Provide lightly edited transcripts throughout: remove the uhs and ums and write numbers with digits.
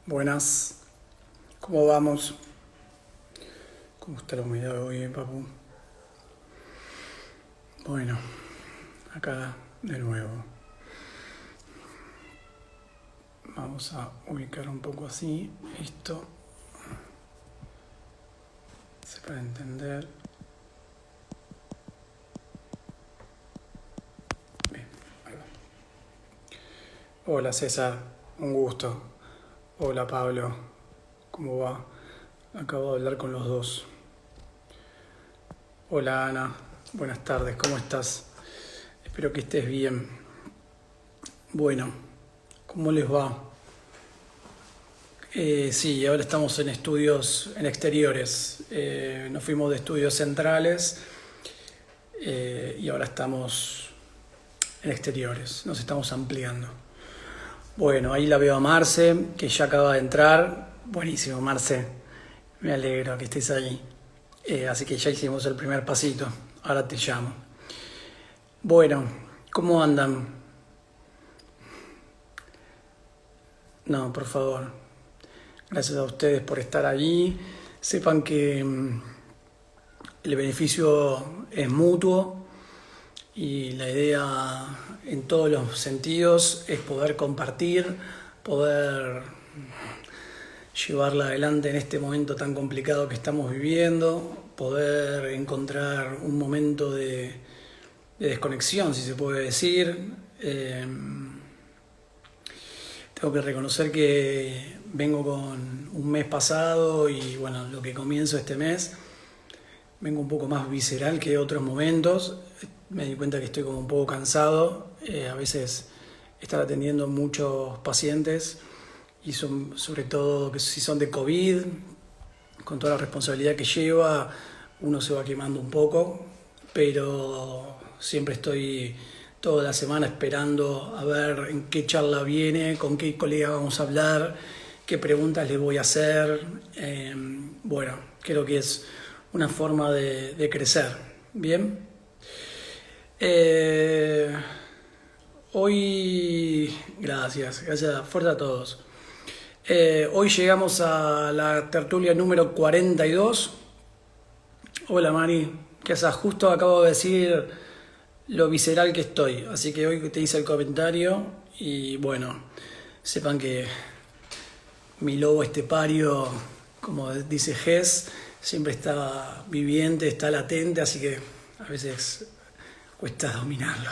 Buenas, ¿cómo vamos? ¿Cómo está la humedad hoy, papu? Bueno, acá de nuevo. Vamos a ubicar un poco así esto, para entender. Bien, ahí va. Hola César, un gusto. Hola Pablo, ¿cómo va? Acabo de hablar con los dos. Hola Ana, buenas tardes, ¿cómo estás? Espero que estés bien. Bueno, ¿cómo les va? Sí, ahora estamos en estudios en exteriores. Nos fuimos de estudios centrales y ahora estamos en exteriores. Nos estamos ampliando. Bueno, ahí la veo a Marce, que ya acaba de entrar. Buenísimo, Marce. Me alegro que estés ahí. Así que ya hicimos el primer pasito. Ahora te llamo. Bueno, ¿cómo andan? No, por favor. Gracias a ustedes por estar allí. Sepan que el beneficio es mutuo y la idea en todos los sentidos es poder compartir, poder llevarla adelante en este momento tan complicado que estamos viviendo, poder encontrar un momento de desconexión, si se puede decir. Tengo que reconocer que vengo con un mes pasado y bueno, lo que comienzo este mes, vengo un poco más visceral que otros momentos. Me di cuenta que estoy como un poco cansado. A veces estar atendiendo muchos pacientes y sobre todo que si son de COVID, con toda la responsabilidad que lleva, uno se va quemando un poco, pero siempre estoy toda la semana esperando a ver en qué charla viene, con qué colega vamos a hablar, qué preguntas le voy a hacer. Bueno, creo que es una forma de crecer. Bien. Hoy, gracias, fuerza a todos. Hoy llegamos a la tertulia número 42. Hola Mari, ¿qué haces? Justo acabo de decir lo visceral que estoy, así que hoy te hice el comentario y bueno, sepan que mi lobo estepario, como dice Gess, siempre está viviente, está latente, así que a veces cuesta dominarlo.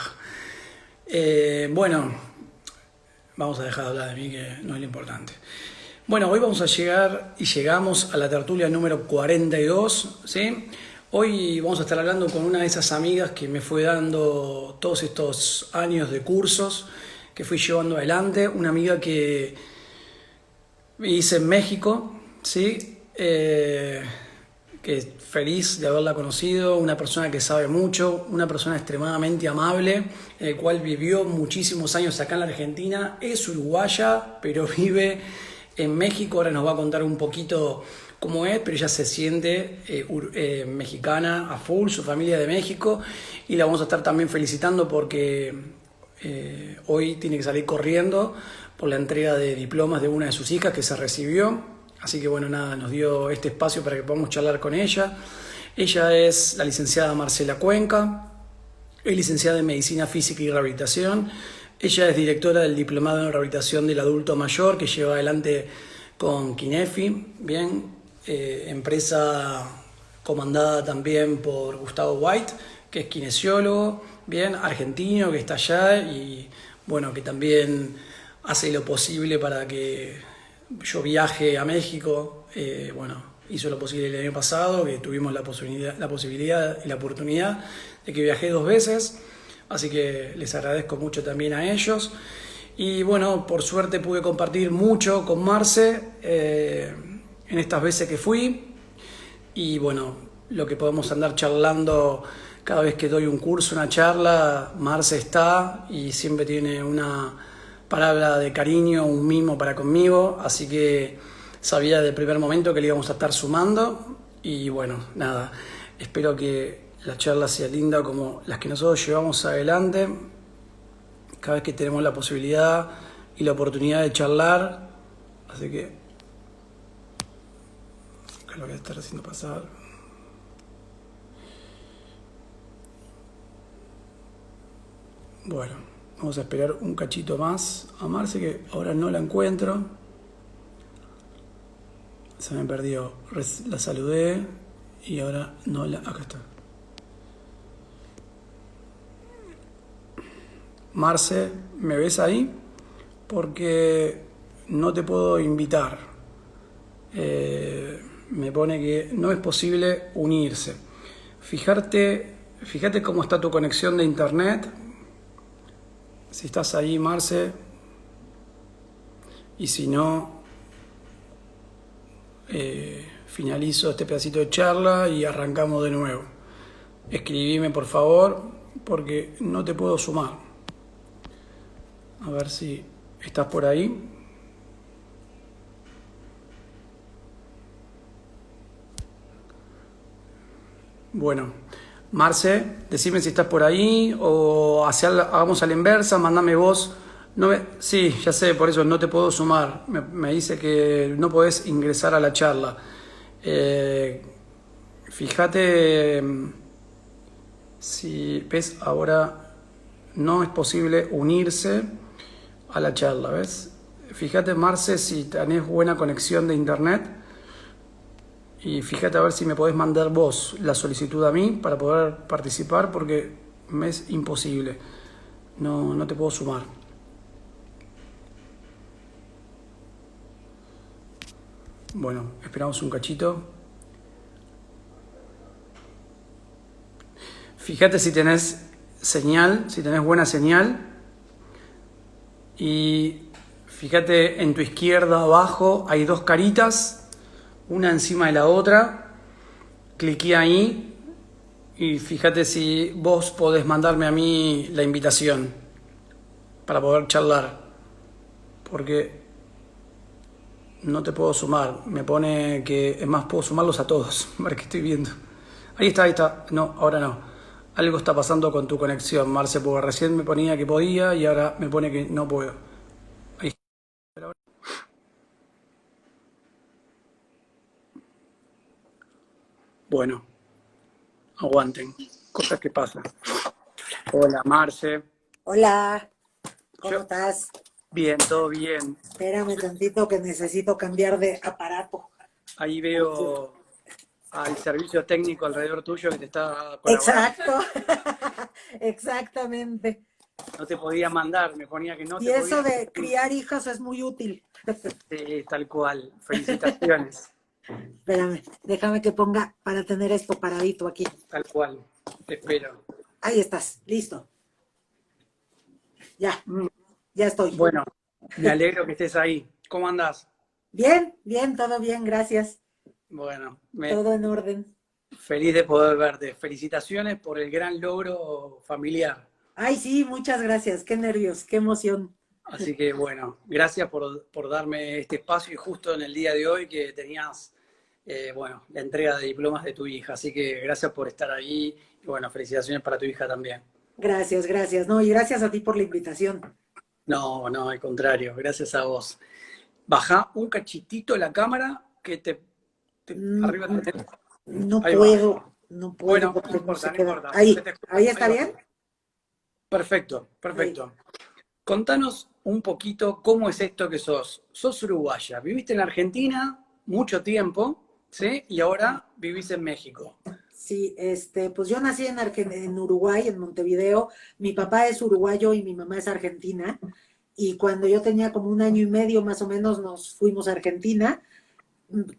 Bueno, vamos a dejar de hablar de mí, que no es lo importante. Bueno, hoy vamos a llegar y llegamos a la tertulia número 42, ¿sí? Hoy vamos a estar hablando con una de esas amigas que me fue dando todos estos años de cursos que fui llevando adelante, una amiga que hice en México, ¿sí? Que feliz de haberla conocido, una persona que sabe mucho, una persona extremadamente amable, el cual vivió muchísimos años acá en la Argentina, es uruguaya, pero vive en México. Ahora nos va a contar un poquito cómo es, pero ella se siente mexicana a full, su familia de México, y la vamos a estar también felicitando porque hoy tiene que salir corriendo por la entrega de diplomas de una de sus hijas que se recibió. Así que bueno, nada, nos dio este espacio para que podamos charlar con ella. Ella es la licenciada Marcela Cuenca, es licenciada en Medicina Física y Rehabilitación. Ella es directora del Diplomado en Rehabilitación del Adulto Mayor, que lleva adelante con Kinefi, bien, empresa comandada también por Gustavo White, que es kinesiólogo, bien, argentino, que está allá y bueno, que también hace lo posible para que yo viaje a México. Bueno, hizo lo posible el año pasado, que tuvimos la posibilidad y la oportunidad de que viajé 2 veces, así que les agradezco mucho también a ellos. Y bueno, por suerte pude compartir mucho con Marce en estas veces que fui, y bueno, lo que podemos andar charlando cada vez que doy un curso, una charla, Marce está y siempre tiene una palabra de cariño, un mimo para conmigo, así que sabía del primer momento que le íbamos a estar sumando. Y bueno, nada, espero que la charla sea linda como las que nosotros llevamos adelante cada vez que tenemos la posibilidad y la oportunidad de charlar. Así que Acá lo voy a estar haciendo pasar. Bueno, vamos a esperar un cachito más a Marce, que ahora no la encuentro. Se me perdió. La saludé y ahora no la... Acá está. Marce, ¿me ves ahí? Porque no te puedo invitar. Me pone que no es posible unirse. Fíjate cómo está tu conexión de internet. Si estás ahí, Marce. Y si no, finalizo este pedacito de charla y arrancamos de nuevo. Escribime, por favor, porque no te puedo sumar. A ver si estás por ahí. Bueno, Marce, decime si estás por ahí o hagamos a la inversa, mandame vos. No sí, ya sé, por eso no te puedo sumar. Me dice que no podés ingresar a la charla. Fíjate si ves ahora no es posible unirse a la charla, ¿ves? Fíjate, Marce, si tenés buena conexión de internet y fíjate a ver si me podés mandar vos la solicitud a mí para poder participar, porque me es imposible. No te puedo sumar. Bueno, esperamos un cachito. Fíjate si tenés señal, si tenés buena señal. Y fíjate en tu izquierda abajo hay dos caritas, una encima de la otra. Cliqué ahí y fíjate si vos podés mandarme a mí la invitación para poder charlar. Porque no te puedo sumar. Me pone que, es más, puedo sumarlos a todos. A ver qué estoy viendo. Ahí está. No, ahora no. Algo está pasando con tu conexión, Marce, porque recién me ponía que podía y ahora me pone que no puedo. Ahí está. Bueno, aguanten. Cosas que pasan. Hola, Marce. Hola, ¿cómo Yo, estás? bien, todo bien. Espérame tantito que necesito cambiar de aparato. Ahí veo al servicio técnico alrededor tuyo que te está colaborando. Exacto, exactamente. No te podía mandar, me ponía que no Y te podía eso de mandar. criar hijos es muy útil. Sí, tal cual. Felicitaciones. Espérame, déjame que ponga para tener esto paradito aquí. Tal cual. Te espero. Ahí estás, listo. Ya, Mm, ya estoy. Bueno, me alegro que estés ahí. ¿Cómo andás? Bien, bien, todo bien, gracias. Bueno, Todo en orden. feliz de poder verte. Felicitaciones por el gran logro familiar. Ay, sí, muchas gracias. Qué nervios, qué emoción. Así que bueno, gracias por darme este espacio y justo en el día de hoy que tenías, bueno, la entrega de diplomas de tu hija. Así que gracias por estar ahí y bueno, felicitaciones para tu hija también. Gracias, gracias. No, y gracias a ti por la invitación. No, al contrario, gracias a vos. Baja un cachitito la cámara que arriba Mm, tenés. No Ahí va. puedo, no puedo Bueno, no porque no importa, se no queda. importa. Se Ahí, te escucha. ahí Ahí está va. bien. Perfecto, Ahí. perfecto. Contanos un poquito cómo es esto que sos. Sos uruguaya, viviste en Argentina mucho tiempo, ¿sí? Y ahora vivís en México. Sí, pues yo nací en Uruguay, en Montevideo. Mi papá es uruguayo y mi mamá es argentina. Y cuando yo tenía como un año y medio más o menos nos fuimos a Argentina.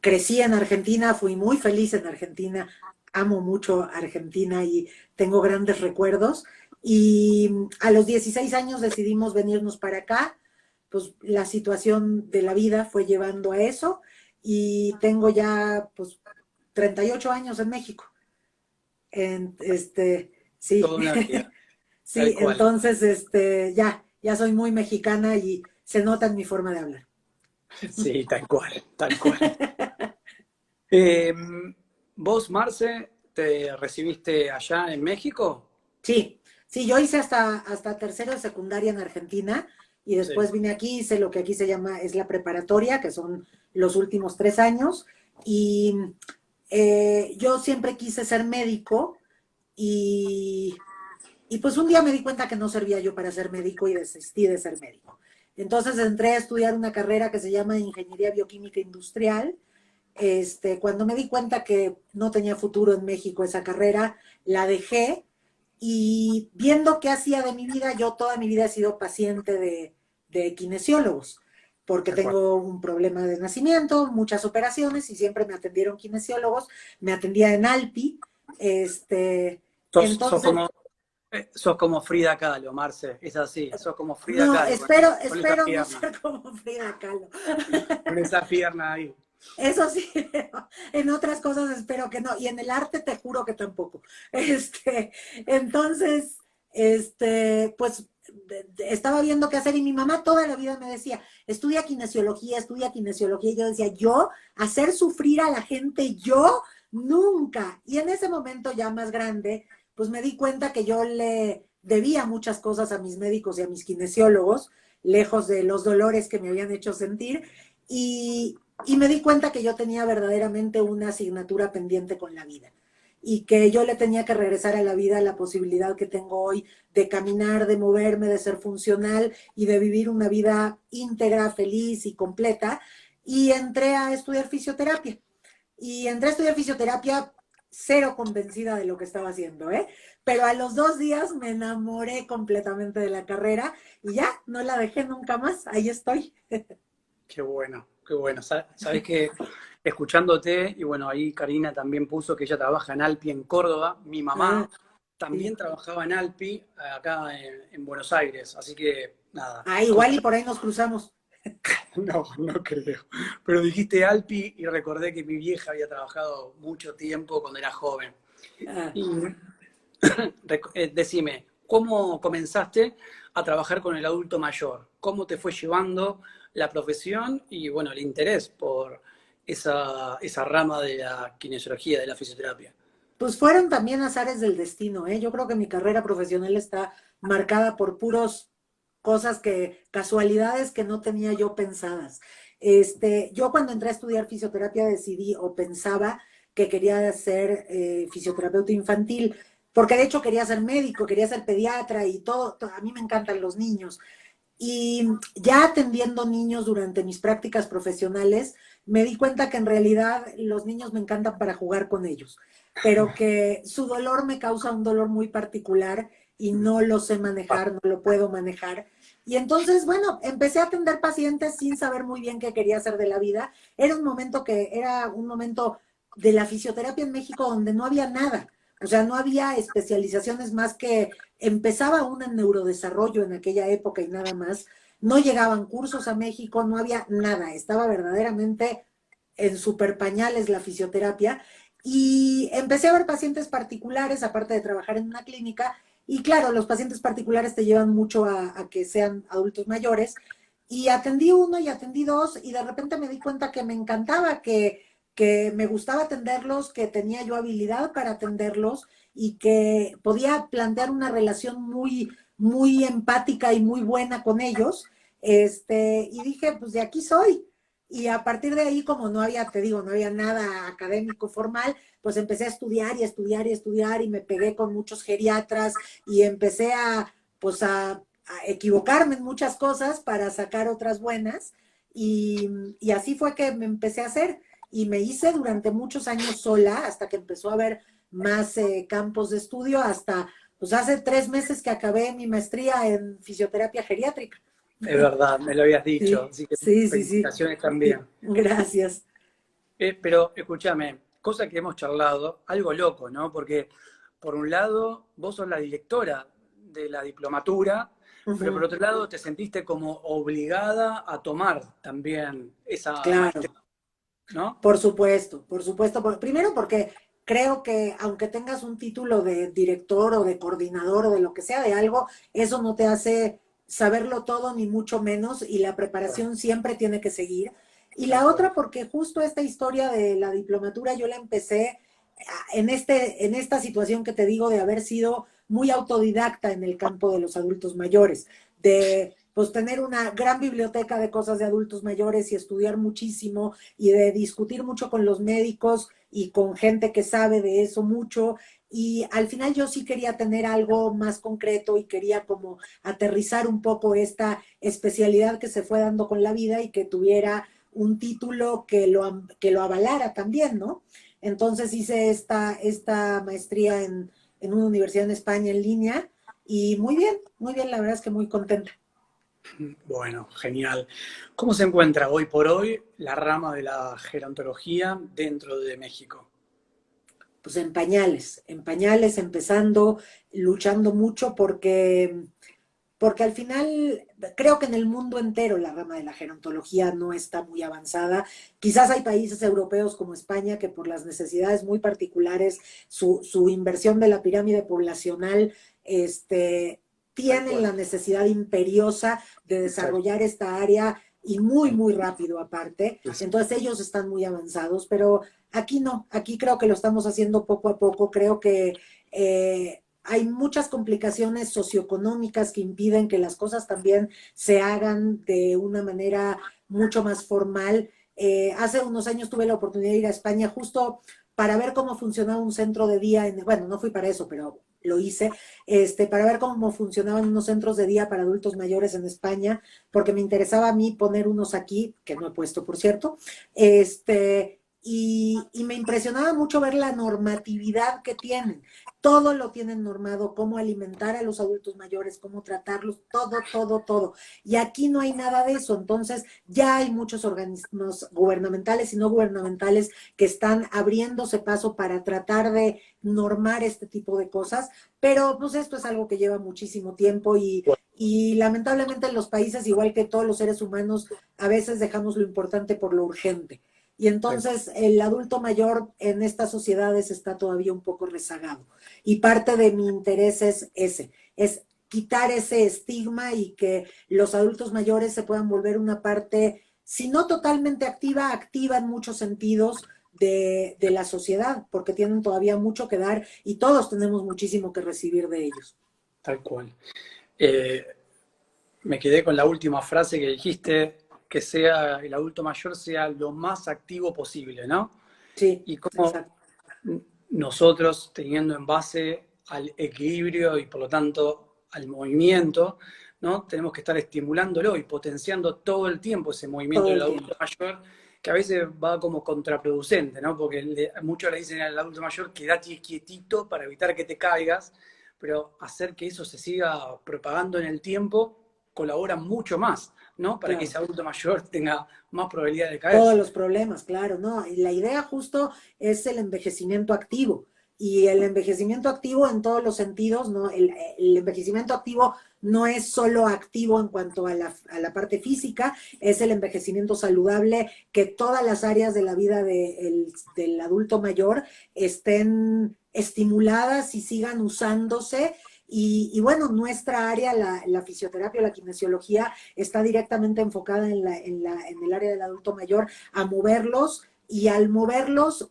Crecí en Argentina, fui muy feliz en Argentina, amo mucho Argentina y tengo grandes recuerdos. Y a los 16 años decidimos venirnos para acá, pues la situación de la vida fue llevando a eso y tengo ya pues 38 años en México. Sí, Toda una vida, tal sí, cual. entonces ya soy muy mexicana y se nota en mi forma de hablar. Sí, tal cual, tal cual. Eh, ¿Vos, Marce, te recibiste allá en México? Sí, sí, yo hice hasta tercero de secundaria en Argentina y Sí, después vine aquí, hice lo que aquí se llama, es la preparatoria, que son los últimos 3 años, Y yo siempre quise ser médico y, y pues un día me di cuenta que no servía yo para ser médico y desistí de ser médico. Entonces entré a estudiar una carrera que se llama Ingeniería Bioquímica Industrial. Cuando me di cuenta que no tenía futuro en México esa carrera, la dejé y viendo qué hacía de mi vida, yo toda mi vida he sido paciente de kinesiólogos, porque De acuerdo. tengo un problema de nacimiento, muchas operaciones y siempre me atendieron kinesiólogos, me atendía en Alpi, Sos entonces, como, sos como Frida Kahlo, Marce, es así, sos como Frida no, Kahlo con esa espero no pierna, ser como Frida Kahlo. con esa pierna ahí. Eso sí, en otras cosas espero que no, y en el arte te juro que tampoco. Entonces, pues estaba viendo qué hacer y mi mamá toda la vida me decía, estudia kinesiología, y yo decía, yo hacer sufrir a la gente, yo nunca. Y en ese momento ya más grande, pues me di cuenta que yo le debía muchas cosas a mis médicos y a mis kinesiólogos, lejos de los dolores que me habían hecho sentir. Y me di cuenta que yo tenía verdaderamente una asignatura pendiente con la vida y que yo le tenía que regresar a la vida la posibilidad que tengo hoy de caminar, de moverme, de ser funcional y de vivir una vida íntegra, feliz y completa. Y entré a estudiar fisioterapia. Y entré a estudiar fisioterapia cero convencida de lo que estaba haciendo, ¿eh? Pero a los 2 días me enamoré completamente de la carrera y ya, no la dejé nunca más, ahí estoy. Qué bueno, qué bueno. Sabés que escuchándote, y bueno, ahí Karina también puso que ella trabaja en Alpi en Córdoba. Mi Ah, mamá también sí. trabajaba en Alpi, acá en Buenos Aires. Así que nada, Ah, igual y por ahí nos cruzamos. no, no creo. Pero dijiste Alpi y recordé que mi vieja había trabajado mucho tiempo cuando era joven. Ah, Y decime, ¿cómo comenzaste a trabajar con el adulto mayor? ¿Cómo te fue llevando la profesión y, bueno, el interés por esa rama de la kinesiología, de la fisioterapia? pues fueron también azares del destino, ¿eh? Yo creo que mi carrera profesional está marcada por puros cosas casualidades que no tenía yo pensadas. Yo cuando entré a estudiar fisioterapia decidí o pensaba que quería ser fisioterapeuta infantil, porque de hecho quería ser médico, quería ser pediatra y todo, a mí me encantan los niños. Y ya atendiendo niños durante mis prácticas profesionales, me di cuenta que en realidad los niños me encantan para jugar con ellos, pero que su dolor me causa un dolor muy particular y no lo sé manejar, no lo puedo manejar. Y entonces, bueno, empecé a atender pacientes sin saber muy bien qué quería hacer de la vida. Era un momento de la fisioterapia en México donde no había nada. O sea, no había especializaciones más que empezaba un neurodesarrollo en aquella época y nada más. No llegaban cursos a México, no había nada. Estaba verdaderamente en super pañales la fisioterapia. Y empecé a ver pacientes particulares, aparte de trabajar en una clínica. Y claro, los pacientes particulares te llevan mucho a que sean adultos mayores. Y atendí uno y atendí dos y de repente me di cuenta que me encantaba, que me gustaba atenderlos, que tenía yo habilidad para atenderlos y que podía plantear una relación muy, muy empática y muy buena con ellos. Y dije, pues de aquí soy. Y a partir de ahí, como no había, te digo, no había nada académico formal, pues empecé a estudiar y estudiar y estudiar y me pegué con muchos geriatras y empecé pues a equivocarme en muchas cosas para sacar otras buenas. Y así fue que me empecé a hacer y me hice durante muchos años sola hasta que empezó a haber más campos de estudio, hasta pues hace 3 meses que acabé mi maestría en fisioterapia geriátrica. Es verdad, me lo habías dicho, Sí, así que sí, sí, sí. felicitaciones también. Gracias. Pero escúchame, cosa que hemos charlado, algo loco, ¿no? Porque por un lado vos sos la directora de la diplomatura, pero por Ujú. otro lado te sentiste como obligada a tomar también esa maestría, Claro. ¿no? Por supuesto, por supuesto. Primero porque creo que aunque tengas un título de director o de coordinador o de lo que sea de algo, eso no te hace saberlo todo ni mucho menos y la preparación siempre tiene que seguir. Y Tal la cual. otra porque justo esta historia de la diplomatura yo la empecé en esta situación que te digo de haber sido muy autodidacta en el campo de los adultos mayores, de pues tener una gran biblioteca de cosas de adultos mayores y estudiar muchísimo y de discutir mucho con los médicos y con gente que sabe de eso mucho. Y al final yo sí quería tener algo más concreto y quería como aterrizar un poco esta especialidad que se fue dando con la vida y que tuviera un título que lo avalara también, ¿no? Entonces hice esta maestría en una universidad en España en línea y muy bien, la verdad es que muy contenta. Bueno, genial. ¿Cómo se encuentra hoy por hoy la rama de la gerontología dentro de México? Pues en pañales, empezando, luchando mucho porque al final creo que en el mundo entero la rama de la gerontología no está muy avanzada. Quizás hay países europeos como España que por las necesidades muy particulares, su inversión de la pirámide poblacional, Tal tienen cual. la necesidad imperiosa de Tal- desarrollar esta área y muy, muy rápido aparte. Entonces ellos están muy avanzados, pero aquí no, aquí creo que lo estamos haciendo poco a poco. Creo que hay muchas complicaciones socioeconómicas que impiden que las cosas también se hagan de una manera mucho más formal. Hace unos años tuve la oportunidad de ir a España justo para ver cómo funcionaba un centro de día, bueno, no fui para eso, pero lo hice, para ver cómo funcionaban unos centros de día para adultos mayores en España, porque me interesaba a mí poner unos aquí, que no he puesto, por cierto, y me impresionaba mucho ver la normatividad que tienen. Todo lo tienen normado, cómo alimentar a los adultos mayores, cómo tratarlos, todo, todo, todo. Y aquí no hay nada de eso. Entonces, ya hay muchos organismos gubernamentales y no gubernamentales que están abriéndose paso para tratar de normar este tipo de cosas, pero pues esto es algo que lleva muchísimo tiempo y lamentablemente en los países, igual que todos los seres humanos, a veces dejamos lo importante por lo urgente. Y tal- entonces el adulto mayor en estas sociedades está todavía un poco rezagado. Y parte de mi interés es ese, es quitar ese estigma y que los adultos mayores se puedan volver una parte, si no totalmente activa, activa en muchos sentidos de la sociedad, porque tienen todavía mucho que dar y todos tenemos muchísimo que recibir de ellos. Tal cual. Eh, Me quedé con la última frase que dijiste, que sea el adulto mayor sea lo más activo posible, ¿no? Sí, Y cómo exacto. nosotros, teniendo en base al equilibrio y por lo tanto al movimiento, ¿no? Tenemos que estar estimulándolo y potenciando todo el tiempo ese movimiento Todo del el adulto tiempo. mayor, que a veces va como contraproducente, ¿no? Porque muchos le dicen al adulto mayor, quédate quietito para evitar que te caigas, pero hacer que eso se siga propagando en el tiempo colabora mucho más, ¿no? Para que Claro. ese adulto mayor tenga más probabilidad de Todos caerse. los problemas, claro, ¿no? Y la idea justo es el envejecimiento activo. Y el envejecimiento activo en todos los sentidos, ¿no? El envejecimiento activo no es solo activo en cuanto a la parte física, es el envejecimiento saludable, que todas las áreas de la vida del adulto mayor estén estimuladas y sigan usándose. Y bueno, nuestra área, la fisioterapia o la kinesiología, está directamente enfocada en el área del adulto mayor a moverlos y al moverlos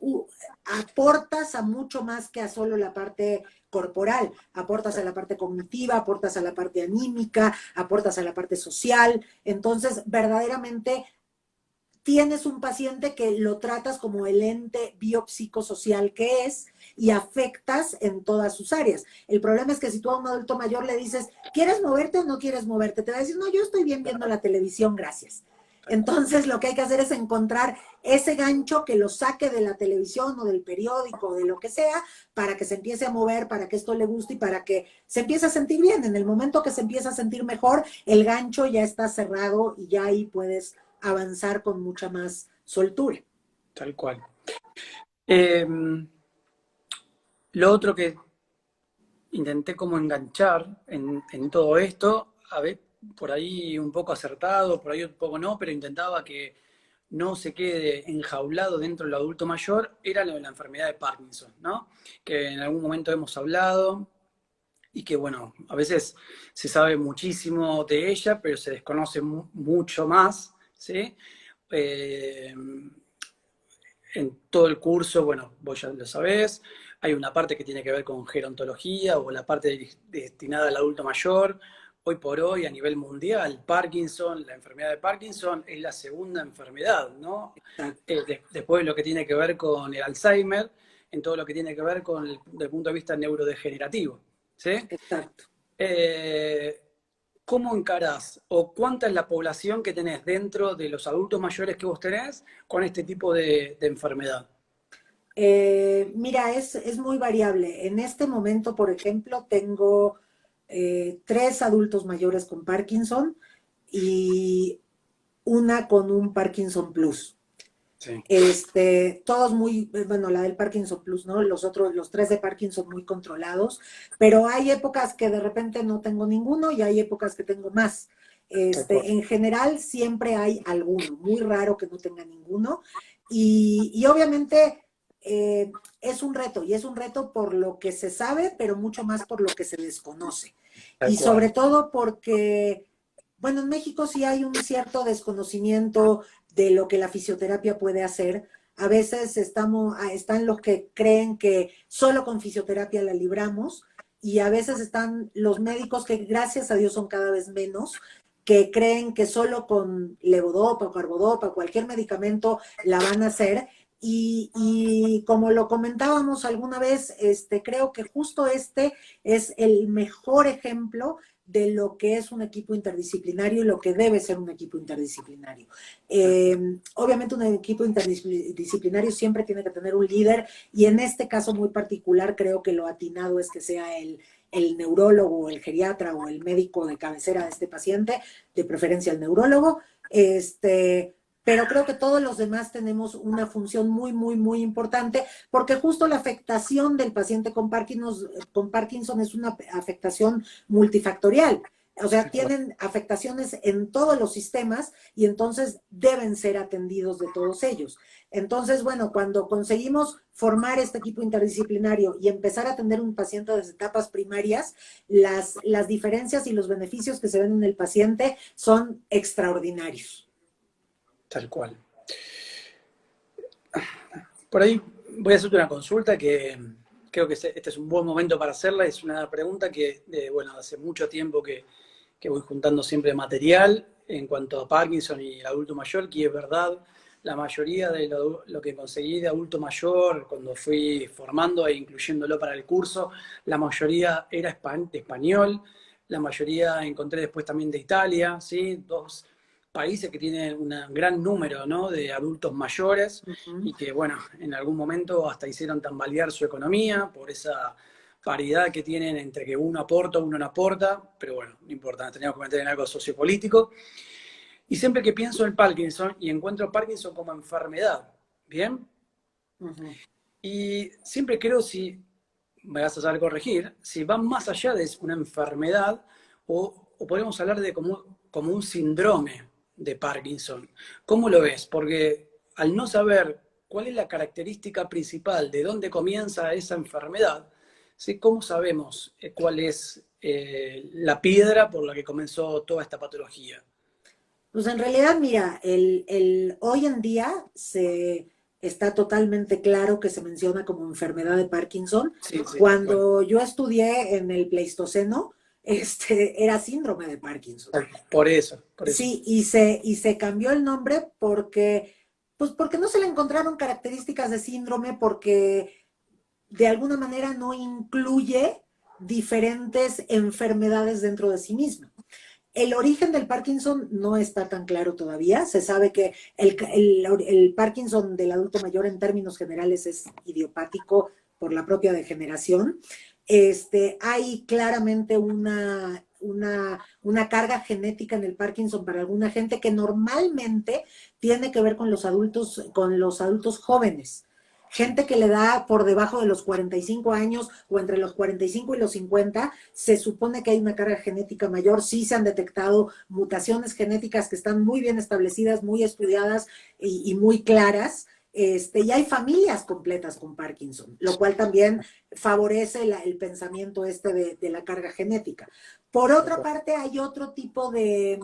aportas a mucho más que a solo la parte corporal, aportas a la parte cognitiva, aportas a la parte anímica, aportas a la parte social, entonces verdaderamente tienes un paciente que lo tratas como el ente biopsicosocial que es y afectas en todas sus áreas. El problema es que si tú a un adulto mayor le dices, ¿quieres moverte o no quieres moverte? Te va a decir, no, yo estoy bien viendo la televisión, gracias. Tal cual. Entonces lo que hay que hacer es encontrar ese gancho que lo saque de la televisión o del periódico o de lo que sea para que se empiece a mover, para que esto le guste y para que se empiece a sentir bien. En el momento que se empieza a sentir mejor, el gancho ya está cerrado y ya ahí puedes avanzar con mucha más soltura. Tal cual. Eh, lo otro que intenté como enganchar en todo esto, a ver, por ahí un poco acertado, por ahí un poco no, pero intentaba que no se quede enjaulado dentro del adulto mayor, era lo de la enfermedad de Parkinson, ¿no? Que en algún momento hemos hablado y que, bueno, a veces se sabe muchísimo de ella, pero se desconoce mucho más, ¿sí? Eh, en todo el curso, bueno, vos ya lo sabés, hay una parte que tiene que ver con gerontología o la parte destinada al adulto mayor, hoy por hoy a nivel mundial, Parkinson, la enfermedad de Parkinson es la segunda enfermedad, ¿no? Exacto, Después de lo que tiene que ver con el Alzheimer, en todo lo que tiene que ver con desde el punto de vista neurodegenerativo, ¿sí? exacto. Eh, ¿Cómo encarás o cuánta es la población que tenés dentro de los adultos mayores que vos tenés con este tipo de enfermedad? Mira, es muy variable. En este momento, por ejemplo, tengo 3 adultos mayores con Parkinson y una con un Parkinson Plus. Sí, Todos muy, bueno, la del Parkinson Plus, ¿no? Los otros, los 3 de Parkinson muy controlados, pero hay épocas que de repente no tengo ninguno y hay épocas que tengo más. tal cual. En general siempre hay alguno, muy raro que no tenga ninguno. Y obviamente es un reto, y es un reto por lo que se sabe, pero mucho más por lo que se desconoce. Tal Y sobre cual. todo porque, bueno, en México sí hay un cierto desconocimiento de lo que la fisioterapia puede hacer. A veces están los que creen que solo con fisioterapia la libramos y a veces están los médicos que gracias a Dios son cada vez menos, que creen que solo con levodopa o carbodopa, cualquier medicamento la van a hacer. Y como lo comentábamos alguna vez, creo que justo este es el mejor ejemplo de lo que es un equipo interdisciplinario y lo que debe ser un equipo interdisciplinario. Obviamente un equipo interdisciplinario siempre tiene que tener un líder y en este caso muy particular creo que lo atinado es que sea el neurólogo o el geriatra o el médico de cabecera de este paciente, de preferencia el neurólogo, pero creo que todos los demás tenemos una función muy, muy, muy importante, porque justo la afectación del paciente con Parkinson es una afectación multifactorial. O sea, Tal cual. tienen afectaciones en todos los sistemas y entonces deben ser atendidos de todos ellos. Entonces, bueno, cuando conseguimos formar este equipo interdisciplinario y empezar a atender un paciente desde etapas primarias, las diferencias y los beneficios que se ven en el paciente son extraordinarios. Tal cual. Por ahí voy a hacerte una consulta que creo que este es un buen momento para hacerla. Es una pregunta que, bueno, hace mucho tiempo que voy juntando siempre material en cuanto a Parkinson y el adulto mayor, que es verdad, la mayoría de lo que conseguí de adulto mayor, cuando fui formando e incluyéndolo para el curso, la mayoría era de español, la mayoría encontré después también de Italia, ¿sí? Dos países que tienen un gran número, ¿no?, de adultos mayores Uh -huh. y que, bueno, en algún momento hasta hicieron tambalear su economía por esa paridad que tienen entre que uno aporta, uno no aporta, pero bueno, no importa, teníamos que meter en algo sociopolítico. Y siempre que pienso en Parkinson y encuentro Parkinson como enfermedad, ¿bien? Uh -huh. Y siempre creo, si me vas a saber corregir, si va más allá de una enfermedad o podemos hablar de como un síndrome de Parkinson. ¿Cómo lo ves? Porque al no saber cuál es la característica principal de dónde comienza esa enfermedad, ¿sí? ¿Cómo sabemos cuál es la piedra por la que comenzó toda esta patología? Pues en realidad, mira, hoy en día se está totalmente claro que se menciona como enfermedad de Parkinson. Sí, sí, bueno, Cuando yo estudié en el Pleistoceno, era síndrome de Parkinson. por eso, por eso. Sí, y se cambió el nombre pues porque no se le encontraron características de síndrome, porque de alguna manera no incluye diferentes enfermedades dentro de sí misma. El origen del Parkinson no está tan claro todavía. Se sabe que el Parkinson del adulto mayor en términos generales es idiopático por la propia degeneración. Hay claramente una carga genética en el Parkinson para alguna gente que normalmente tiene que ver con los adultos jóvenes. Sí, Gente que le da por debajo de los 45 años o entre los 45 y los 50, se supone que hay una carga genética mayor. Sí se han detectado mutaciones genéticas que están muy bien establecidas, muy estudiadas y muy claras. Y hay familias completas con Parkinson, lo cual también favorece el pensamiento de la carga genética. Por tal otra cual. parte, hay otro tipo de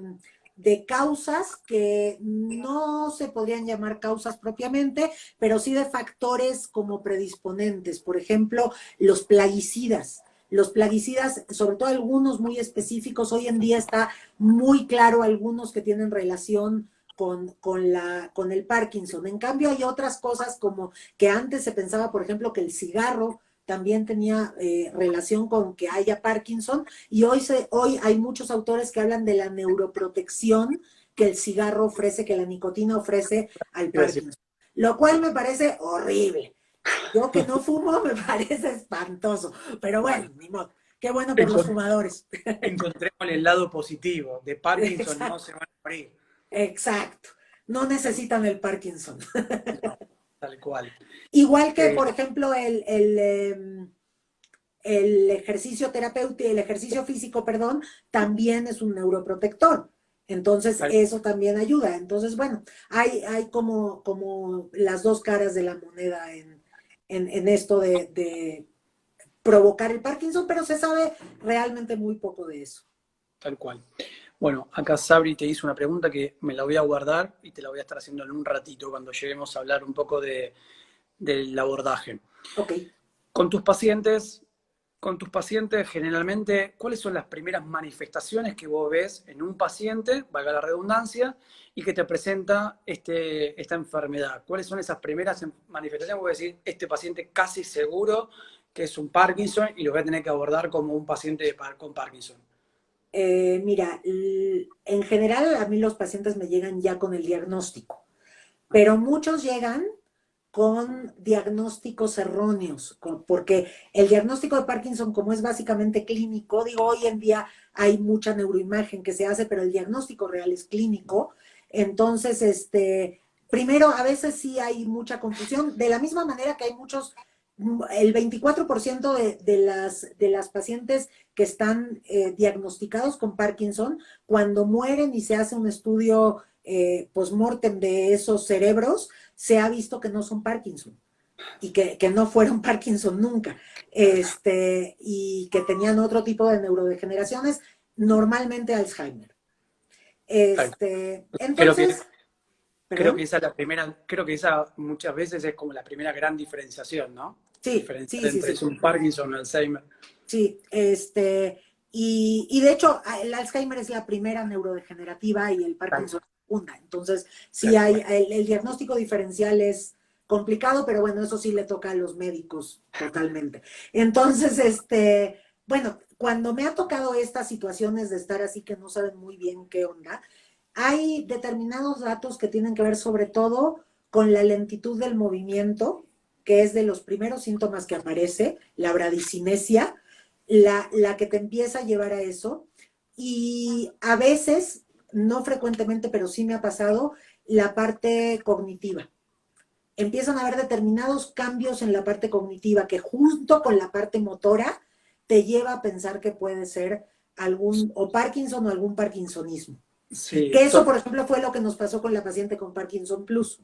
causas que no se podrían llamar causas propiamente, pero sí de factores como predisponentes. Por ejemplo, los plaguicidas. los plaguicidas, sobre todo algunos muy específicos, hoy en día está muy claro algunos que tienen relación con el Parkinson. En cambio, hay otras cosas como que antes se pensaba, por ejemplo, que el cigarro también tenía relación con que haya Parkinson, y hoy hay muchos autores que hablan de la neuroprotección que el cigarro ofrece, que la nicotina ofrece al Iba a decir, Parkinson, lo cual me parece horrible. Yo que no fumo me parece espantoso, pero bueno, bueno, ni modo. Qué bueno por los encon- fumadores. encontremos el lado positivo. De Parkinson no Exacto, se van a morir. exacto. No necesitan el Parkinson. No, tal cual. Igual que, Eh, por ejemplo, el ejercicio terapéutico, el ejercicio físico, perdón, también es un neuroprotector. Entonces, tal- eso también ayuda. Entonces, bueno, hay como las dos caras de la moneda en esto de provocar el Parkinson, pero se sabe realmente muy poco de eso. Tal cual. Bueno, acá Sabri te hizo una pregunta que me la voy a guardar y te la voy a estar haciendo en un ratito cuando lleguemos a hablar un poco del abordaje. Ok. Con tus pacientes, con tus pacientes, generalmente, ¿cuáles son las primeras manifestaciones que vos ves en un paciente, valga la redundancia, y que te presenta esta enfermedad? ¿Cuáles son esas primeras manifestaciones? Vos decís, este paciente casi seguro que es un Parkinson y lo voy a tener que abordar como un paciente con Parkinson. Mira, en general a mí los pacientes me llegan ya con el diagnóstico, Ah, pero muchos llegan con diagnósticos erróneos, porque el diagnóstico de Parkinson, como es básicamente clínico, digo, hoy en día hay mucha neuroimagen que se hace, pero el diagnóstico real es clínico. Entonces, primero, a veces sí hay mucha confusión, de la misma manera que hay muchos, el 24% de las pacientes que están diagnosticados con Parkinson, cuando mueren y se hace un estudio post-mortem de esos cerebros, se ha visto que no son Parkinson y que no fueron Parkinson nunca, y que tenían otro tipo de neurodegeneraciones, normalmente Alzheimer. tal. Creo que, Entonces, creo que perdón, esa es la primera, creo que esa muchas veces es como la primera gran diferenciación, ¿no? sí, Diferenciar sí, sí, entre sí, un Parkinson o Alzheimer. sí, y de hecho el Alzheimer es la primera neurodegenerativa y el Tal, Parkinson la segunda. Entonces, sí tal hay, cual. el diagnóstico diferencial es complicado, pero bueno, eso sí le toca a los médicos totalmente. Entonces, bueno, cuando me ha tocado estas situaciones de estar así que no saben muy bien qué onda, hay determinados datos que tienen que ver sobre todo con la lentitud del movimiento, que es de los primeros síntomas que aparece, la bradicinesia, la que te empieza a llevar a eso. Y a veces, no frecuentemente, pero sí me ha pasado, la parte cognitiva. Empiezan a haber determinados cambios en la parte cognitiva que junto con la parte motora te lleva a pensar que puede ser algún o Parkinson o algún parkinsonismo. Sí, Que eso, por ejemplo, fue lo que nos pasó con la paciente con Parkinson Plus.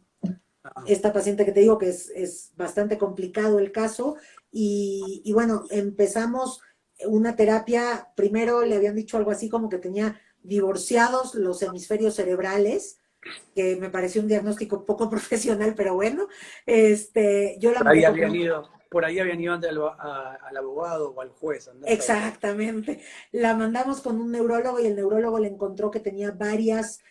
ah, Esta paciente que te digo que es bastante complicado el caso, y bueno, empezamos una terapia, primero le habían dicho algo así como que tenía divorciados los hemisferios cerebrales, que me pareció un diagnóstico poco profesional, pero bueno, yo la mandé con un, por ahí habían ido antes al abogado o al juez, andás a saber. exactamente, la mandamos con un neurólogo y el neurólogo le encontró que tenía varios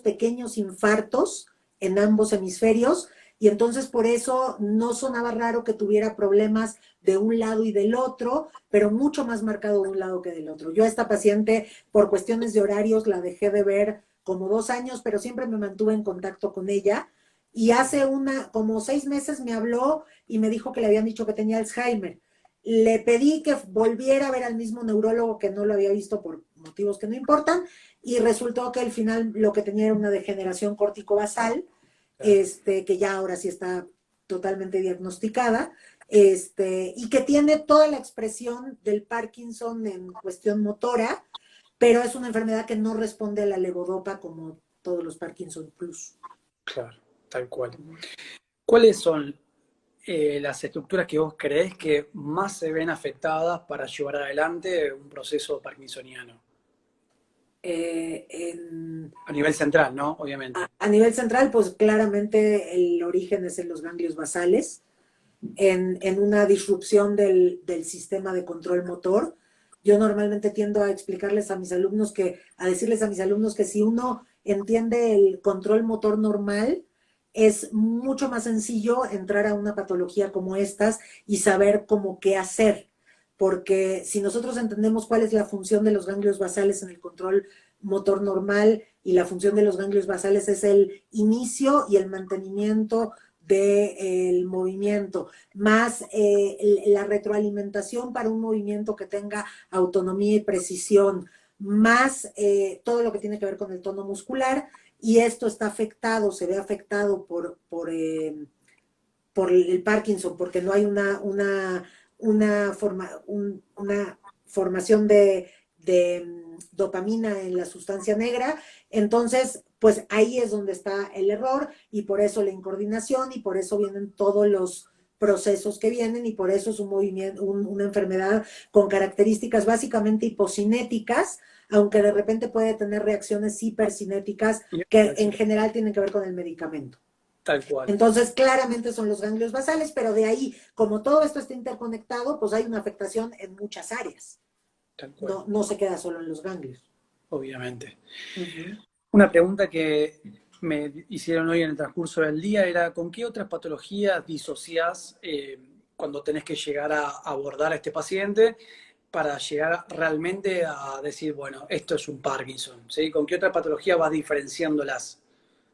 pequeños infartos en ambos hemisferios, y entonces por eso no sonaba raro que tuviera problemas de un lado y del otro, pero mucho más marcado de un lado que del otro. Yo a esta paciente, por cuestiones de horarios, la dejé de ver como 2 años, pero siempre me mantuve en contacto con ella, y hace como 6 meses me habló y me dijo que le habían dicho que tenía Alzheimer. Le pedí que volviera a ver al mismo neurólogo que no lo había visto por motivos que no importan, y resultó que al final lo que tenía era una degeneración corticobasal, Claro. que ya ahora sí está totalmente diagnosticada, y que tiene toda la expresión del Parkinson en cuestión motora, pero es una enfermedad que no responde a la levodopa como todos los Parkinson Plus. Claro, tal cual. ¿Cuáles son las estructuras que vos creés que más se ven afectadas para llevar adelante un proceso parkinsoniano? Eh, en, A nivel central, ¿no? Obviamente. a nivel central, pues claramente el origen es en los ganglios basales. en una disrupción del sistema de control motor. Yo normalmente tiendo a explicarles a mis alumnos a decirles a mis alumnos que si uno entiende el control motor normal, es mucho más sencillo entrar a una patología como estas y saber cómo qué hacer. Porque si nosotros entendemos cuál es la función de los ganglios basales en el control motor normal, y la función de los ganglios basales es el inicio y el mantenimiento del movimiento, más la retroalimentación para un movimiento que tenga autonomía y precisión, más todo lo que tiene que ver con el tono muscular, y esto está afectado, se ve afectado por el Parkinson, porque no hay una formación de dopamina en la sustancia negra. Entonces, pues ahí es donde está el error, y por eso la incoordinación, y por eso vienen todos los procesos que vienen, y por eso es un movimiento, una enfermedad con características básicamente hipocinéticas, aunque de repente puede tener reacciones hipercinéticas que en general tienen que ver con el medicamento. Tal cual. Entonces, claramente son los ganglios basales, pero de ahí, como todo esto está interconectado, pues hay una afectación en muchas áreas. Tal cual. No se queda solo en los ganglios. Obviamente. Una pregunta que me hicieron hoy en el transcurso del día era: ¿con qué otras patologías disociás cuando tenés que llegar a abordar a este paciente para llegar realmente a decir, bueno, esto es un Parkinson? ¿Sí? ¿Con qué otra patología vas diferenciándolas?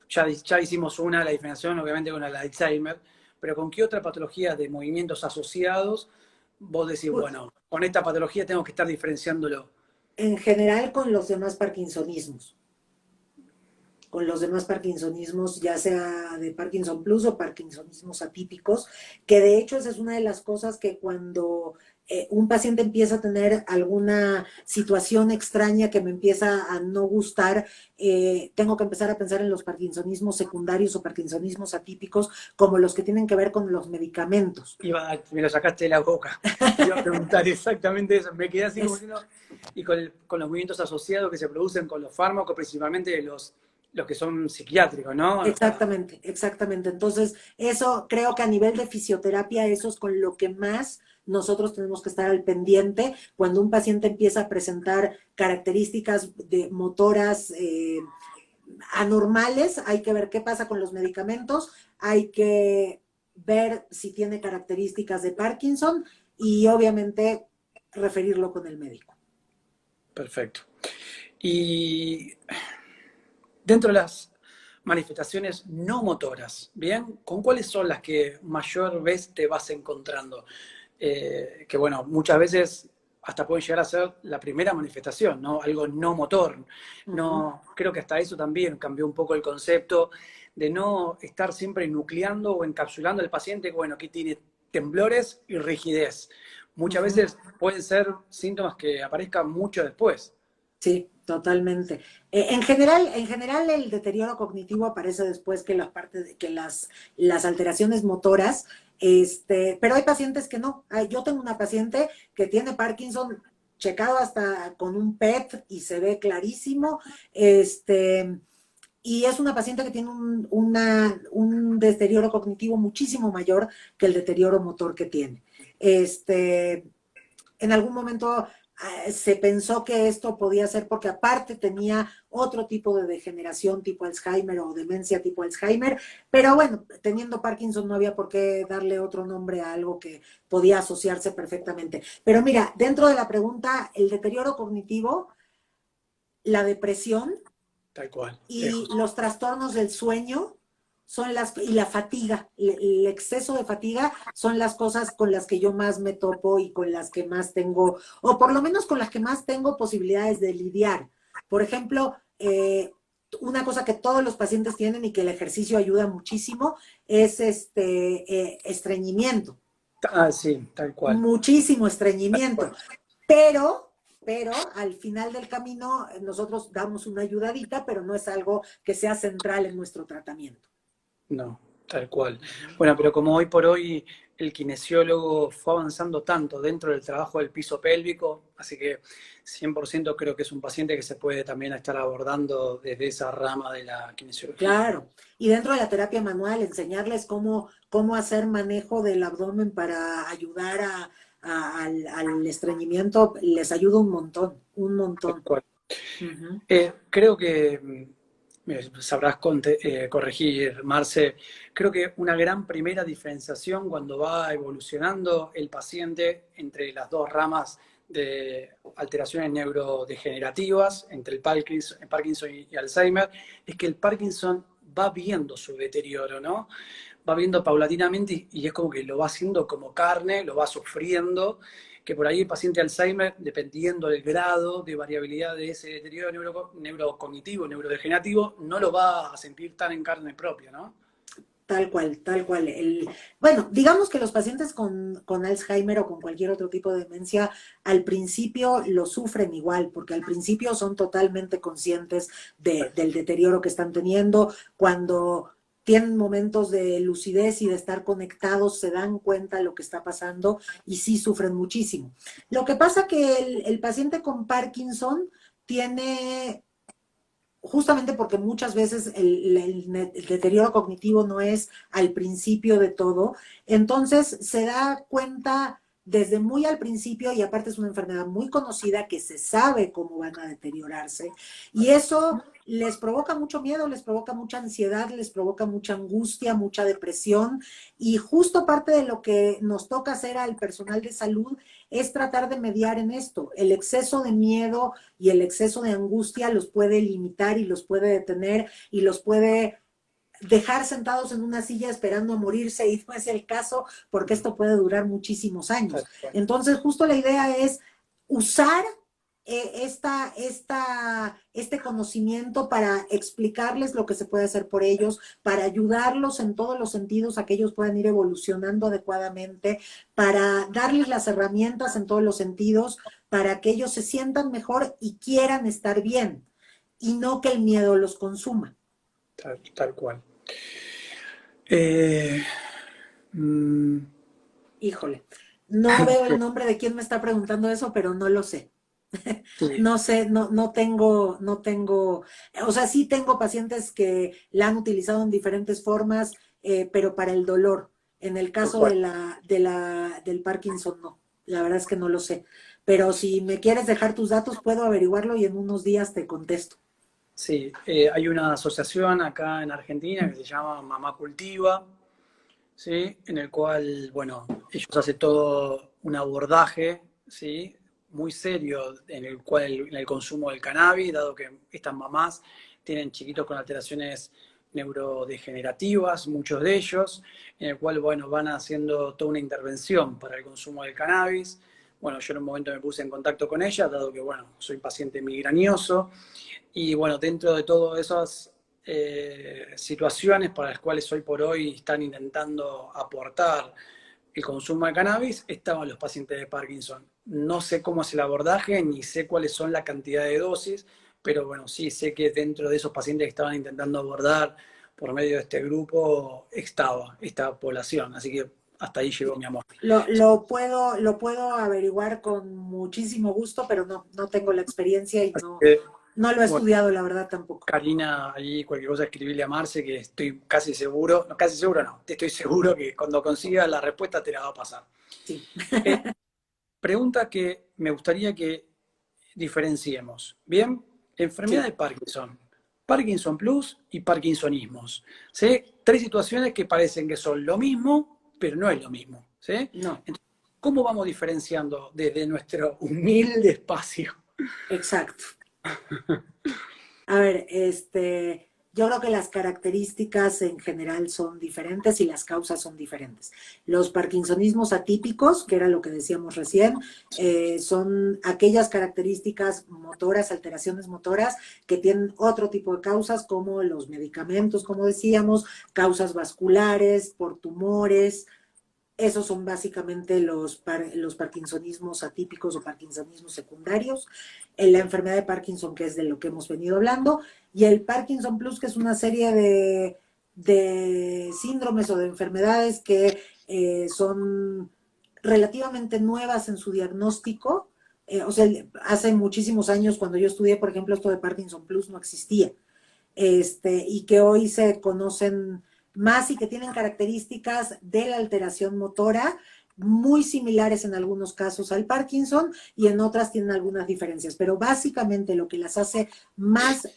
Ya hicimos la diferenciación obviamente con la Alzheimer, pero ¿con qué otra patología de movimientos asociados vos decís, bueno, con esta patología tengo que estar diferenciándolo? En general con los demás parkinsonismos. Con los demás parkinsonismos, ya sea de Parkinson Plus o parkinsonismos atípicos, que de hecho esa es una de las cosas que cuando un paciente empieza a tener alguna situación extraña que me empieza a no gustar, tengo que empezar a pensar en los parkinsonismos secundarios o parkinsonismos atípicos como los que tienen que ver con los medicamentos. Me lo sacaste de la boca. Te iba a preguntar exactamente eso. Me quedé así como diciendo, y con los movimientos asociados que se producen con los fármacos, principalmente los que son psiquiátricos, ¿no? Exactamente, exactamente. Entonces, eso creo que a nivel de fisioterapia, eso es con lo que más nosotros tenemos que estar al pendiente cuando un paciente empieza a presentar características de motoras anormales. Hay que ver qué pasa con los medicamentos, hay que ver si tiene características de Parkinson y obviamente referirlo con el médico. Perfecto. Y dentro de las manifestaciones no motoras, ¿bien? ¿Con cuáles son las que mayor vez te vas encontrando? Que bueno, muchas veces hasta pueden llegar a ser la primera manifestación, ¿no? Algo no motor. No, creo que hasta eso también cambió un poco el concepto de no estar siempre nucleando o encapsulando al paciente, bueno, aquí tiene temblores y rigidez. Muchas veces pueden ser síntomas que aparezcan mucho después. Sí, totalmente. En general el deterioro cognitivo aparece después que las alteraciones motoras, pero hay pacientes que no. Yo tengo una paciente que tiene Parkinson checado hasta con un PET y se ve clarísimo, y es una paciente que tiene un deterioro cognitivo muchísimo mayor que el deterioro motor que tiene. En algún momento se pensó que esto podía ser porque aparte tenía otro tipo de degeneración tipo Alzheimer o demencia tipo Alzheimer, pero bueno, teniendo Parkinson no había por qué darle otro nombre a algo que podía asociarse perfectamente. Pero mira, dentro de la pregunta, el deterioro cognitivo, la depresión, Tal cual. y los trastornos del sueño y la fatiga, el exceso de fatiga son las cosas con las que yo más me topo y con las que más tengo, o por lo menos con las que más tengo posibilidades de lidiar. Por ejemplo, una cosa que todos los pacientes tienen y que el ejercicio ayuda muchísimo es estreñimiento. Sí, tal cual. Muchísimo estreñimiento. Pero al final del camino nosotros damos una ayudadita, pero no es algo que sea central en nuestro tratamiento. No, Tal cual. Bueno, pero como hoy por hoy el kinesiólogo fue avanzando tanto dentro del trabajo del piso pélvico, así que 100% creo que es un paciente que se puede también estar abordando desde esa rama de la kinesiología. Claro. Y dentro de la terapia manual, enseñarles cómo hacer manejo del abdomen para ayudar al estreñimiento, les ayuda un montón, un Tal montón. cual. Ujú. Creo que me sabrás corregir, Marce. Creo que una gran primera diferenciación cuando va evolucionando el paciente entre las dos ramas de alteraciones neurodegenerativas, entre el Parkinson y Alzheimer, es que el Parkinson va viendo su deterioro, ¿no? Va viendo paulatinamente y es como que lo va haciendo como carne, lo va sufriendo, que por ahí el paciente de Alzheimer, dependiendo del grado de variabilidad de ese deterioro neurocognitivo, neurodegenerativo, no lo va a sentir tan en carne propia, ¿no? Tal cual, tal cual. Bueno, digamos que los pacientes con Alzheimer o con cualquier otro tipo de demencia, al principio lo sufren igual, porque al principio son totalmente conscientes del deterioro que están teniendo. Cuando tienen momentos de lucidez y de estar conectados, se dan cuenta de lo que está pasando y sí sufren muchísimo. Lo que pasa que el paciente con Parkinson tiene justamente porque muchas veces el deterioro cognitivo no es al principio de todo, entonces se da cuenta desde muy al principio y aparte es una enfermedad muy conocida que se sabe cómo van a deteriorarse y eso les provoca mucho miedo, les provoca mucha ansiedad, les provoca mucha angustia, mucha depresión y justo parte de lo que nos toca hacer al personal de salud es tratar de mediar en esto. El exceso de miedo y el exceso de angustia los puede limitar y los puede detener y los puede dejar sentados en una silla esperando a morirse y no es el caso porque esto puede durar muchísimos años. Entonces, justo la idea es usar este conocimiento para explicarles lo que se puede hacer por ellos, para ayudarlos en todos los sentidos a que ellos puedan ir evolucionando adecuadamente, para darles las herramientas en todos los sentidos, para que ellos se sientan mejor y quieran estar bien, y no que el miedo los consuma. Tal cual. Eh, mm, Híjole, no veo el nombre de quién me está preguntando eso, pero no lo sé. sí, No sé, no tengo, o sea, sí tengo pacientes que la han utilizado en diferentes formas, pero para el dolor. En el tal caso cual. del Parkinson, no. La verdad es que no lo sé. Pero si me quieres dejar tus datos, puedo averiguarlo y en unos días te contesto. Sí, hay una asociación acá en Argentina que se llama Mamá Cultiva, ¿sí? En el cual, bueno, ellos hacen todo un abordaje, ¿sí? Muy serio en el consumo del cannabis, dado que estas mamás tienen chiquitos con alteraciones neurodegenerativas, muchos de ellos, en el cual, bueno, van haciendo toda una intervención para el consumo del cannabis. Bueno, yo en un momento me puse en contacto con ella, dado que, bueno, soy paciente migrañoso, y bueno, dentro de todas esas situaciones para las cuales hoy por hoy están intentando aportar el consumo de cannabis, estaban los pacientes de Parkinson. No sé cómo es el abordaje, ni sé cuáles son la cantidad de dosis, pero bueno, sí sé que dentro de esos pacientes que estaban intentando abordar por medio de este grupo estaba esta población. Así que hasta ahí llegó mi amor. Lo puedo averiguar con muchísimo gusto, pero no tengo la experiencia y Eh, no lo he bueno, estudiado, la verdad, tampoco. Karina, ahí cualquier cosa escribirle a Marce, que estoy casi seguro, no, casi seguro no, te estoy seguro que cuando consiga la respuesta te la va a pasar. Sí. Eh, Pregunta que me gustaría que diferenciemos. Bien, enfermedad Sí, de Parkinson, Parkinson Plus y Parkinsonismos. ¿Sí? Tres situaciones que parecen que son lo mismo, pero no es lo mismo. ¿Sí? no, Entonces, ¿cómo vamos diferenciando desde nuestro humilde espacio? exacto. A ver, yo creo que las características en general son diferentes y las causas son diferentes. Los parkinsonismos atípicos, que era lo que decíamos recién, son aquellas características motoras, alteraciones motoras, que tienen otro tipo de causas, como los medicamentos, como decíamos, causas vasculares, por tumores. Esos son básicamente los parkinsonismos atípicos o parkinsonismos secundarios. En la enfermedad de Parkinson, que es de lo que hemos venido hablando, y el Parkinson Plus, que es una serie de síndromes o de enfermedades que son relativamente nuevas en su diagnóstico. O sea, hace muchísimos años cuando yo estudié, por ejemplo, esto de Parkinson Plus no existía. Y que hoy se conocen más y que tienen características de la alteración motora muy similares en algunos casos al Parkinson y en otras tienen algunas diferencias, pero básicamente lo que las hace más,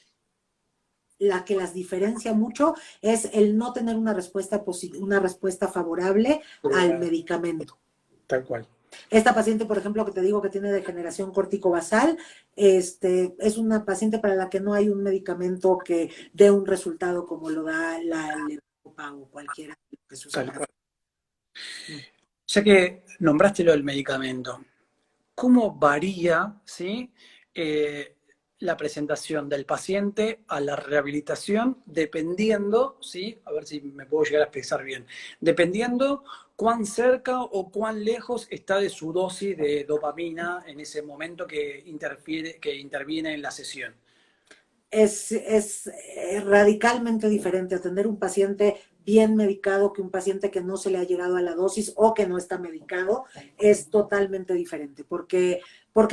la que las diferencia mucho es el no tener una respuesta favorable al medicamento. Tal cual. Esta paciente, por ejemplo, que te digo que tiene degeneración corticobasal, es una paciente para la que no hay un medicamento que dé un resultado como lo da la levodopa o cualquiera que se usa. Tal cual. Ya que nombraste lo del medicamento, ¿cómo varía, ¿sí? La presentación del paciente a la rehabilitación dependiendo, ¿sí? A ver si me puedo llegar a expresar bien, dependiendo cuán cerca o cuán lejos está de su dosis de dopamina en ese momento que interviene en la sesión? Es radicalmente diferente atender un paciente bien medicado que un paciente que no se le ha llegado a la dosis o que no está medicado, es totalmente diferente, porque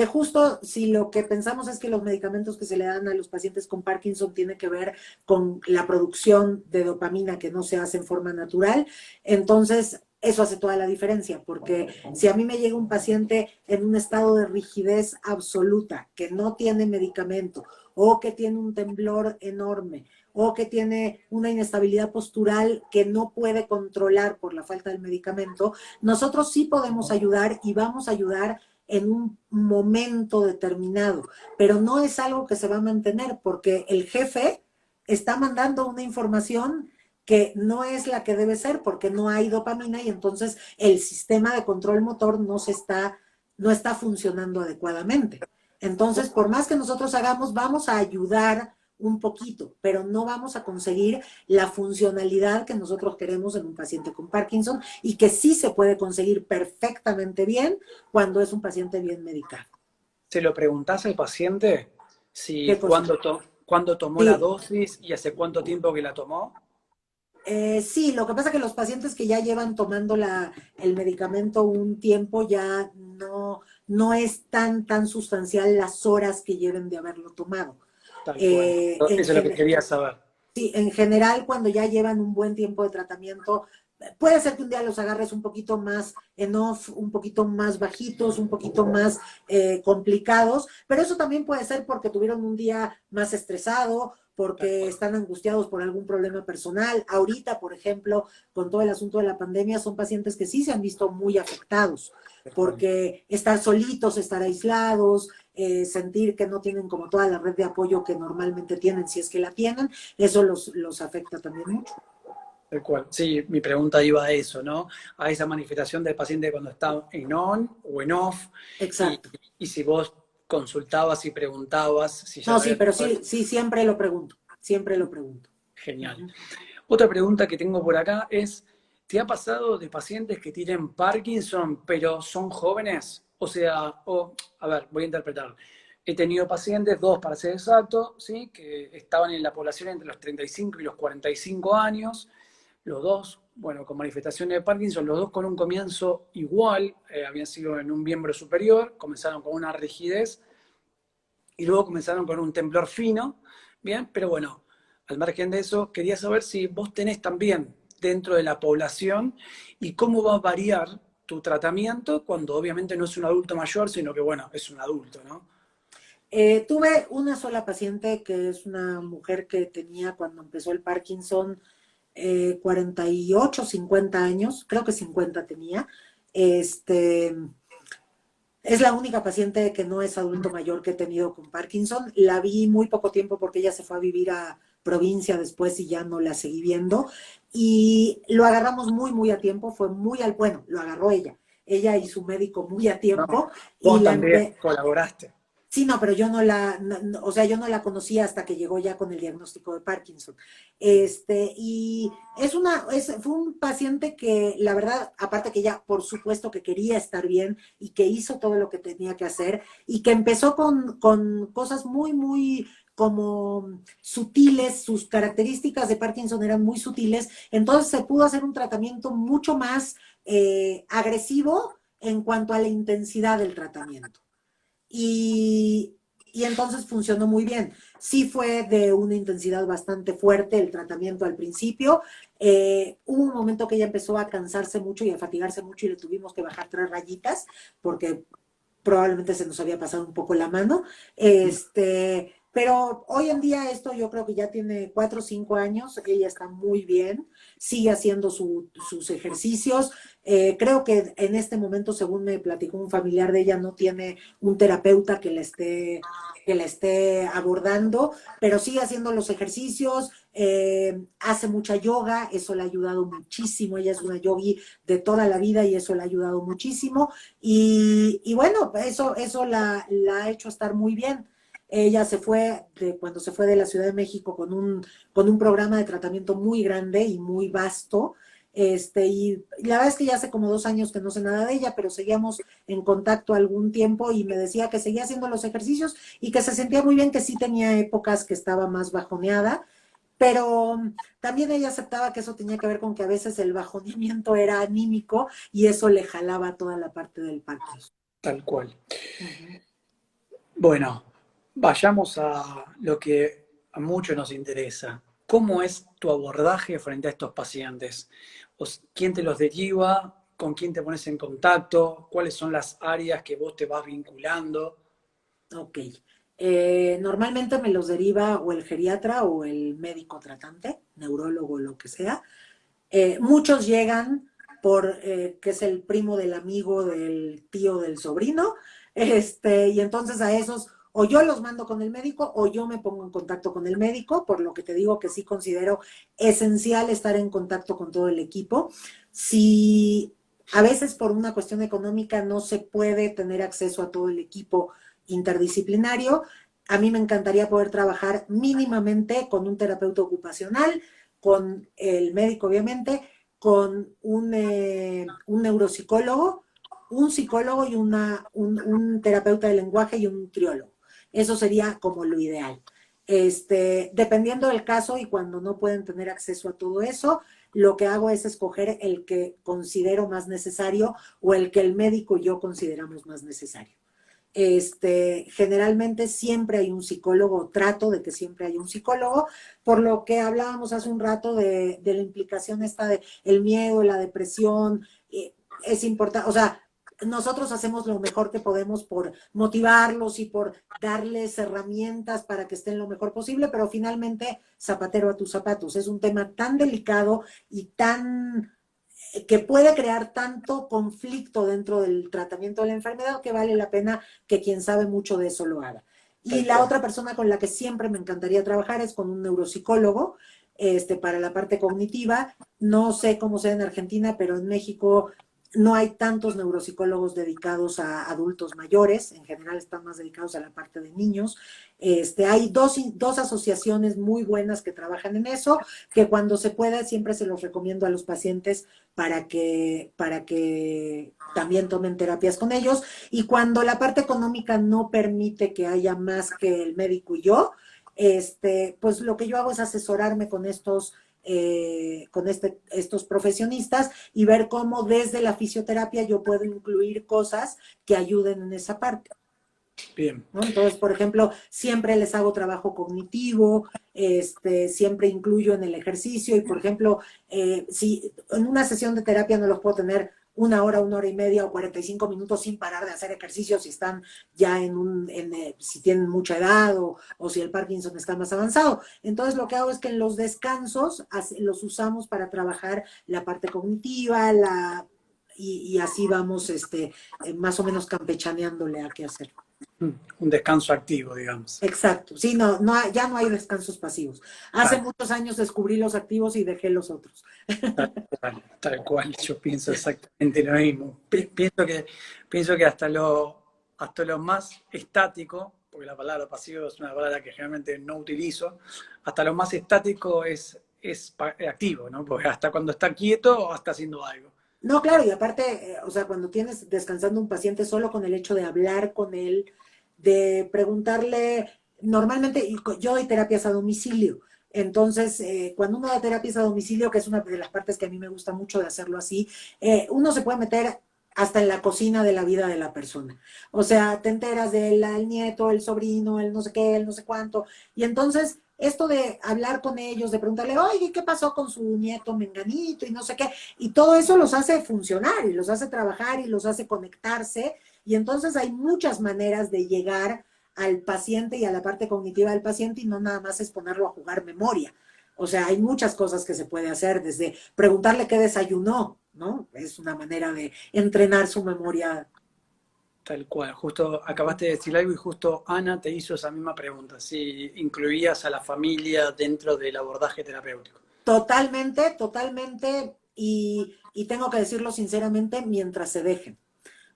justo si lo que pensamos es que los medicamentos que se le dan a los pacientes con Parkinson tiene que ver con la producción de dopamina que no se hace en forma natural, entonces eso hace toda la diferencia, porque si a mí me llega un paciente en un estado de rigidez absoluta, que no tiene medicamento, o que tiene un temblor enorme, o que tiene una inestabilidad postural que no puede controlar por la falta del medicamento, nosotros sí podemos ayudar y vamos a ayudar en un momento determinado, pero no es algo que se va a mantener porque el jefe está mandando una información que no es la que debe ser porque no hay dopamina y entonces el sistema de control motor no está funcionando adecuadamente. Entonces, por más que nosotros hagamos, vamos a ayudar un poquito, pero no vamos a conseguir la funcionalidad que nosotros queremos en un paciente con Parkinson y que sí se puede conseguir perfectamente bien cuando es un paciente bien medicado. ¿Se lo preguntás al paciente ¿Qué si cosa? cuándo tomó la Sí, dosis y hace cuánto tiempo que la tomó? sí, lo que pasa es que los pacientes que ya llevan tomando el medicamento un tiempo ya no es tan sustancial las horas que lleven de haberlo tomado. Tal cual. Eh, Eso en, es lo que gen- quería saber. Sí, en general, cuando ya llevan un buen tiempo de tratamiento, puede ser que un día los agarres un poquito más en off, un poquito más bajitos, un poquito más complicados, pero eso también puede ser porque tuvieron un día más estresado, porque están angustiados por algún problema personal. Ahorita, por ejemplo, con todo el asunto de la pandemia, son pacientes que sí se han visto muy afectados, porque estar solitos, estar aislados, sentir que no tienen como toda la red de apoyo que normalmente tienen, si es que la tienen, eso los afecta también mucho. Tal cual. Sí, mi pregunta iba a eso, ¿no? A esa manifestación del paciente cuando está en on o en off, y, Exacto. y si vos consultabas y preguntabas si ya No, lo sí, había pero tomado. sí, siempre lo pregunto, siempre lo pregunto. Genial. Uh-huh. Otra pregunta que tengo por acá es, ¿te ha pasado de pacientes que tienen Parkinson pero son jóvenes? O sea, a ver, voy a interpretar. He tenido pacientes, dos para ser exacto, ¿sí? Que estaban en la población entre los 35 y los 45 años, los dos, bueno, con manifestaciones de Parkinson, los dos con un comienzo igual, habían sido en un miembro superior, comenzaron con una rigidez y luego comenzaron con un temblor fino, bien, pero bueno, al margen de eso, quería saber si vos tenés también dentro de la población y cómo va a variar tu tratamiento cuando obviamente no es un adulto mayor, sino que bueno, es un adulto, ¿no? Tuve una sola paciente que es una mujer que tenía cuando empezó el Parkinson 48, 50 años, creo que 50 tenía. Este, Es la única paciente que no es adulto mayor que he tenido con Parkinson. La vi muy poco tiempo porque ella se fue a vivir a provincia después y ya no la seguí viendo. Y lo agarramos muy a tiempo, fue bueno, lo agarró ella y su médico muy a No, tiempo. Y vos la, también colaboraste. Sí, no, pero o sea, yo no la conocía hasta que llegó ya con el diagnóstico de Parkinson. Y fue un paciente que, la verdad, aparte que ella, por supuesto que quería estar bien y que hizo todo lo que tenía que hacer y que empezó con cosas muy como sutiles, sus características de Parkinson eran muy sutiles, entonces se pudo hacer un tratamiento mucho más agresivo en cuanto a la intensidad del tratamiento. Y, y entonces funcionó muy bien. Sí fue de una intensidad bastante fuerte el tratamiento al principio. Hubo un momento que ella empezó a cansarse mucho y a fatigarse mucho y le tuvimos que bajar 3 rayitas porque probablemente se nos había pasado un poco la mano. Pero hoy en día esto yo creo que ya tiene 4 o 5 años, ella está muy bien, sigue haciendo sus ejercicios. Creo que en este momento, según me platicó un familiar de ella, no tiene un terapeuta que la esté abordando, pero sigue haciendo los ejercicios, hace mucha yoga, eso le ha ayudado muchísimo, ella es una yogi de toda la vida y eso le ha ayudado muchísimo. Y bueno, eso la ha hecho estar muy bien. Ella cuando se fue de la Ciudad de México con un programa de tratamiento muy grande y muy vasto. Y la verdad es que ya hace como 2 años que no sé nada de ella, pero seguíamos en contacto algún tiempo y me decía que seguía haciendo los ejercicios y que se sentía muy bien, que sí tenía épocas que estaba más bajoneada, pero también ella aceptaba que eso tenía que ver con que a veces el bajoneamiento era anímico y eso le jalaba toda la parte del Parkinson. Tal cual. Ujú. Bueno, vayamos a lo que a muchos nos interesa. ¿Cómo es tu abordaje frente a estos pacientes? ¿Quién te los deriva? ¿Con quién te pones en contacto? ¿Cuáles son las áreas que vos te vas vinculando? Ok. Normalmente me los deriva o el geriatra o el médico tratante, neurólogo, lo que sea. Muchos llegan que es el primo del amigo, del tío, del sobrino, y entonces a esos o yo los mando con el médico o yo me pongo en contacto con el médico, por lo que te digo que sí considero esencial estar en contacto con todo el equipo. Si a veces por una cuestión económica no se puede tener acceso a todo el equipo interdisciplinario, a mí me encantaría poder trabajar mínimamente con un terapeuta ocupacional, con el médico obviamente, con un neuropsicólogo, un psicólogo y un terapeuta de lenguaje y un nutriólogo. Eso sería como lo ideal. Dependiendo del caso y cuando no pueden tener acceso a todo eso, lo que hago es escoger el que considero más necesario o el que el médico y yo consideramos más necesario. Generalmente siempre hay un psicólogo, trato de que siempre haya un psicólogo, por lo que hablábamos hace un rato de la implicación esta de el miedo, la depresión, es importante, o sea, nosotros hacemos lo mejor que podemos por motivarlos y por darles herramientas para que estén lo mejor posible, pero finalmente, zapatero a tus zapatos, es un tema tan delicado y tan que puede crear tanto conflicto dentro del tratamiento de la enfermedad que vale la pena que quien sabe mucho de eso lo haga. Y Tal la cual. otra persona con la que siempre me encantaría trabajar es con un neuropsicólogo, para la parte cognitiva. No sé cómo sea en Argentina, pero en México no hay tantos neuropsicólogos dedicados a adultos mayores, en general están más dedicados a la parte de niños. Hay dos asociaciones muy buenas que trabajan en eso, que cuando se pueda siempre se los recomiendo a los pacientes para que también tomen terapias con ellos. Y cuando la parte económica no permite que haya más que el médico y yo, pues lo que yo hago es asesorarme con estos profesionistas y ver cómo desde la fisioterapia yo puedo incluir cosas que ayuden en esa parte. Bien. ¿No? Entonces, por ejemplo, siempre les hago trabajo cognitivo, siempre incluyo en el ejercicio y, por ejemplo, si en una sesión de terapia no los puedo tener 1 hora, 1 hora y media o 45 minutos sin parar de hacer ejercicio si están ya si tienen mucha edad o si el Parkinson está más avanzado. Entonces, lo que hago es que en los descansos los usamos para trabajar la parte cognitiva, y así vamos más o menos campechaneándole a qué hacer. Un descanso activo, digamos. Exacto, sí, ya no hay descansos pasivos. Hace Tal, muchos años descubrí los activos y dejé los otros. tal cual. Yo pienso exactamente lo mismo. Pienso que hasta lo más estático, porque la palabra pasivo es una palabra que generalmente no utilizo, hasta lo más estático es activo, ¿no? Porque hasta cuando está quieto está haciendo algo. No, claro, y aparte, o sea, cuando tienes descansando un paciente solo con el hecho de hablar con él, de preguntarle, Normalmente yo doy terapias a domicilio. Entonces, cuando uno da terapias a domicilio, que es una de las partes que a mí me gusta mucho de hacerlo así, uno se puede meter hasta en la cocina de la vida de la persona. O sea, te enteras del el nieto, el sobrino, el no sé qué, el no sé cuánto. Y entonces, esto de hablar con ellos, de preguntarle, oye, ¿qué pasó con su nieto menganito? Y no sé qué. Y todo eso los hace funcionar y los hace trabajar y los hace conectarse. Y entonces hay muchas maneras de llegar al paciente y a la parte cognitiva del paciente y no nada más es ponerlo a jugar memoria. O sea, hay muchas cosas que se puede hacer, desde preguntarle qué desayunó, ¿no? Es una manera de entrenar su memoria. Tal cual, justo acabaste de decir algo y justo Ana te hizo esa misma pregunta, si incluías a la familia dentro del abordaje terapéutico. Totalmente, totalmente, y tengo que decirlo sinceramente, mientras se dejen.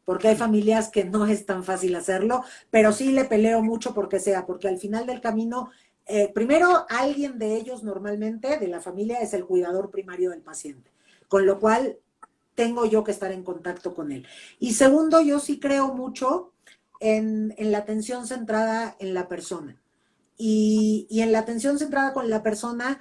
Porque hay familias que no es tan fácil hacerlo, pero sí le peleo mucho porque sea, porque al final del camino, primero alguien de ellos normalmente, de la familia, es el cuidador primario del paciente, con lo cual tengo yo que estar en contacto con él. Y segundo, yo sí creo mucho en la atención centrada en la persona. Y en la atención centrada con la persona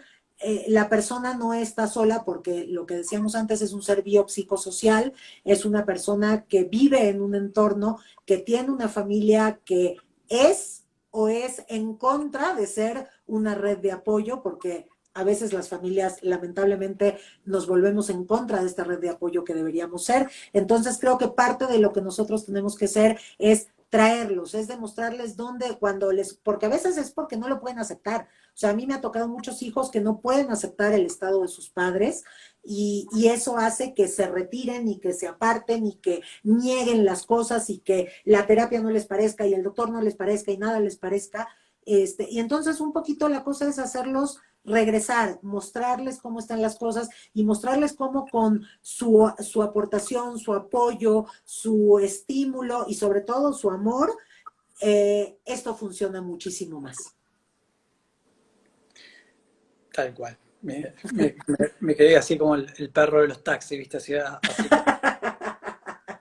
no está sola porque lo que decíamos antes es un ser biopsicosocial, es una persona que vive en un entorno, que tiene una familia que es o es en contra de ser una red de apoyo, porque a veces las familias lamentablemente nos volvemos en contra de esta red de apoyo que deberíamos ser. Entonces creo que parte de lo que nosotros tenemos que ser es traerlos, es demostrarles dónde, cuando les, porque a veces es porque no lo pueden aceptar. O sea, a mí me ha tocado muchos hijos que no pueden aceptar el estado de sus padres y eso hace que se retiren y que se aparten y que nieguen las cosas y que la terapia no les parezca y el doctor no les parezca y nada les parezca. Y entonces un poquito la cosa es hacerlos regresar, mostrarles cómo están las cosas y mostrarles cómo con su aportación, su apoyo, su estímulo y sobre todo su amor, esto funciona muchísimo más. Tal cual. Me quedé así como el perro de los taxis, ¿viste? Así,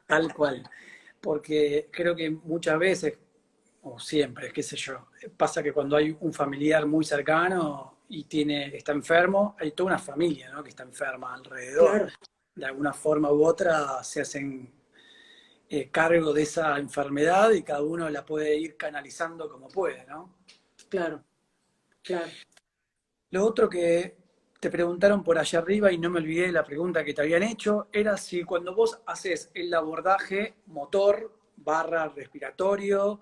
tal cual. Porque creo que muchas veces, o siempre, qué sé yo, pasa que cuando hay un familiar muy cercano y está enfermo, hay toda una familia, ¿no?, que está enferma alrededor. Claro, De alguna forma u otra se hacen cargo de esa enfermedad y cada uno la puede ir canalizando como puede, ¿no? claro, claro. Lo otro que te preguntaron por allá arriba y no me olvidé de la pregunta que te habían hecho, era si cuando vos haces el abordaje motor barra respiratorio,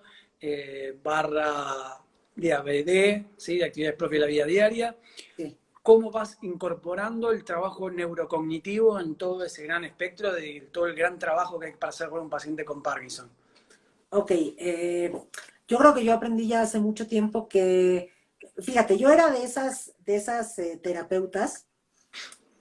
barra de ABD, ¿sí?, de actividades propias de la vida diaria, Sí. ¿cómo vas incorporando el trabajo neurocognitivo en todo ese gran espectro de todo el gran trabajo que hay para hacer con un paciente con Parkinson? Ok, yo creo que yo aprendí ya hace mucho tiempo que, fíjate, yo era de esas terapeutas,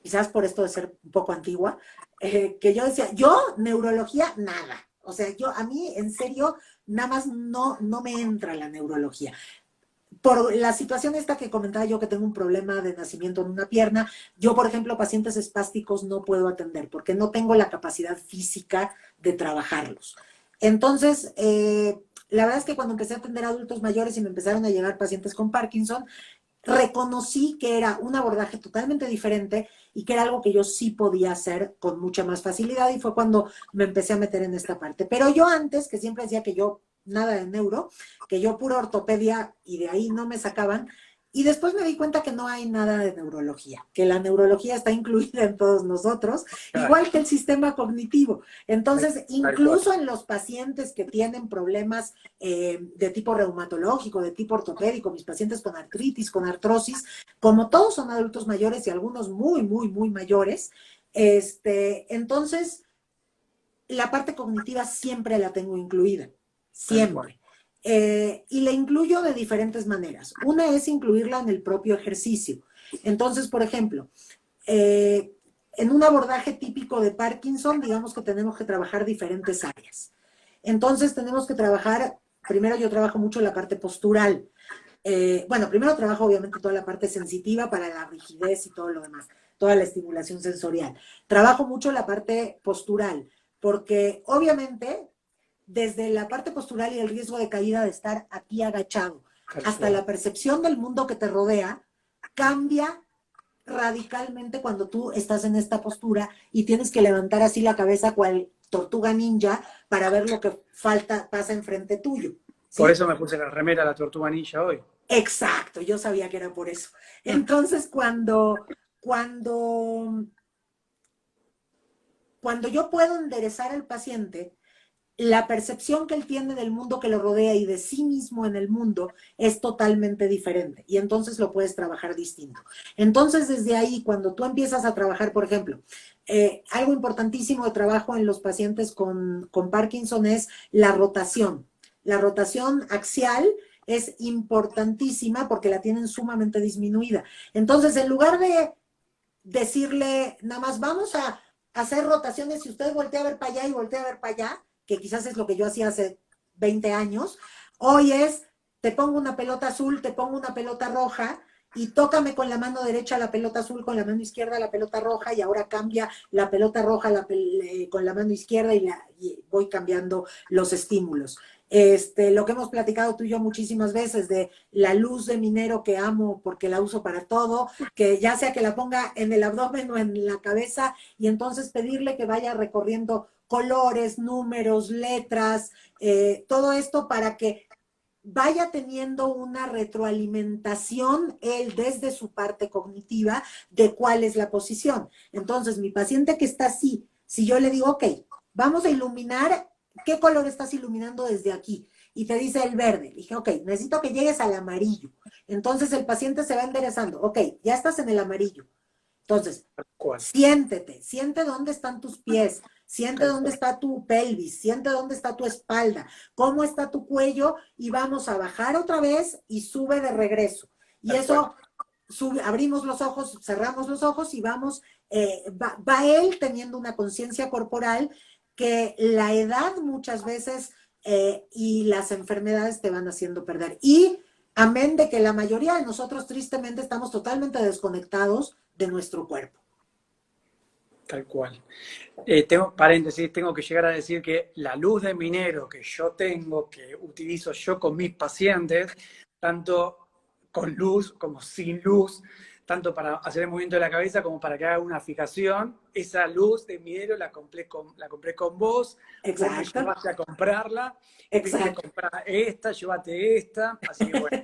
quizás por esto de ser un poco antigua, que yo decía, yo neurología, nada. O sea, a mí, en serio, nada más no me entra la neurología. Por la situación esta que comentaba yo, que tengo un problema de nacimiento en una pierna, yo, por ejemplo, pacientes espásticos no puedo atender porque no tengo la capacidad física de trabajarlos. Entonces, la verdad es que cuando empecé a atender a adultos mayores y me empezaron a llegar pacientes con Parkinson, reconocí que era un abordaje totalmente diferente y que era algo que yo sí podía hacer con mucha más facilidad y fue cuando me empecé a meter en esta parte. Pero yo antes, que siempre decía que yo nada de neuro, que yo pura ortopedia y de ahí no me sacaban, y después me di cuenta que no hay nada de neurología, que la neurología está incluida en todos nosotros, Claro, igual que el sistema cognitivo. Entonces, tal cual. incluso en los pacientes que tienen problemas de tipo reumatológico, de tipo ortopédico, mis pacientes con artritis, con artrosis, como todos son adultos mayores y algunos muy, muy, muy mayores, entonces la parte cognitiva siempre la tengo incluida, Tal cual. siempre. Y la incluyo de diferentes maneras. Una es incluirla en el propio ejercicio. Entonces, por ejemplo, en un abordaje típico de Parkinson, digamos que tenemos que trabajar diferentes áreas. Entonces, tenemos que trabajar, primero yo trabajo mucho la parte postural. Bueno, primero trabajo obviamente toda la parte sensitiva para la rigidez y todo lo demás, toda la estimulación sensorial. Trabajo mucho la parte postural, porque obviamente desde la parte postural y el riesgo de caída de estar aquí agachado Tal hasta cual. la percepción del mundo que te rodea cambia radicalmente cuando tú estás en esta postura y tienes que levantar así la cabeza cual tortuga ninja para ver lo que pasa enfrente tuyo, Por ¿sí? eso me puse la remera de la Tortuga Ninja hoy. Exacto, yo sabía que era por eso. Entonces, cuando, cuando yo puedo enderezar al paciente, la percepción que él tiene del mundo que lo rodea y de sí mismo en el mundo es totalmente diferente y entonces lo puedes trabajar distinto. Entonces, desde ahí, cuando tú empiezas a trabajar, por ejemplo, algo importantísimo de trabajo en los pacientes con Parkinson es la rotación. La rotación axial es importantísima porque la tienen sumamente disminuida. Entonces, en lugar de decirle, nada más vamos a hacer rotaciones, si usted voltea a ver para allá y voltea a ver para allá, que quizás es lo que yo hacía hace 20 años, hoy es, te pongo una pelota azul, te pongo una pelota roja, y tócame con la mano derecha la pelota azul, con la mano izquierda la pelota roja, y ahora cambia la pelota roja con la mano izquierda y voy cambiando los estímulos. Lo que hemos platicado tú y yo muchísimas veces de la luz de minero que amo porque la uso para todo, que ya sea que la ponga en el abdomen o en la cabeza, y entonces pedirle que vaya recorriendo colores, números, letras, todo esto para que vaya teniendo una retroalimentación él desde su parte cognitiva de cuál es la posición. Entonces, mi paciente que está así, si yo le digo, ok, vamos a iluminar, ¿qué color estás iluminando desde aquí? Y te dice el verde. Le dije, ok, necesito que llegues al amarillo. Entonces el paciente se va enderezando. Ok, ya estás en el amarillo. Entonces, Tal cual. siéntete, siente dónde están tus pies, siente Tal dónde cual. está tu pelvis, siente dónde está tu espalda, cómo está tu cuello, y vamos a bajar otra vez y sube de regreso. Y Tal cual. eso, abrimos los ojos, cerramos los ojos y vamos, va él teniendo una conciencia corporal que la edad muchas veces y las enfermedades te van haciendo perder. Y amén de que la mayoría de nosotros tristemente estamos totalmente desconectados de nuestro cuerpo. Tal cual. Tengo paréntesis, tengo que llegar a decir que la luz de minero que yo tengo, que utilizo yo con mis pacientes, tanto con luz como sin luz, tanto para hacer el movimiento de la cabeza como para que haga una fijación, esa luz de minero la compré con vos, vos me Exacto, llevaste a comprarla y me dijiste, exacto. comprar esta, llévate esta, así que bueno,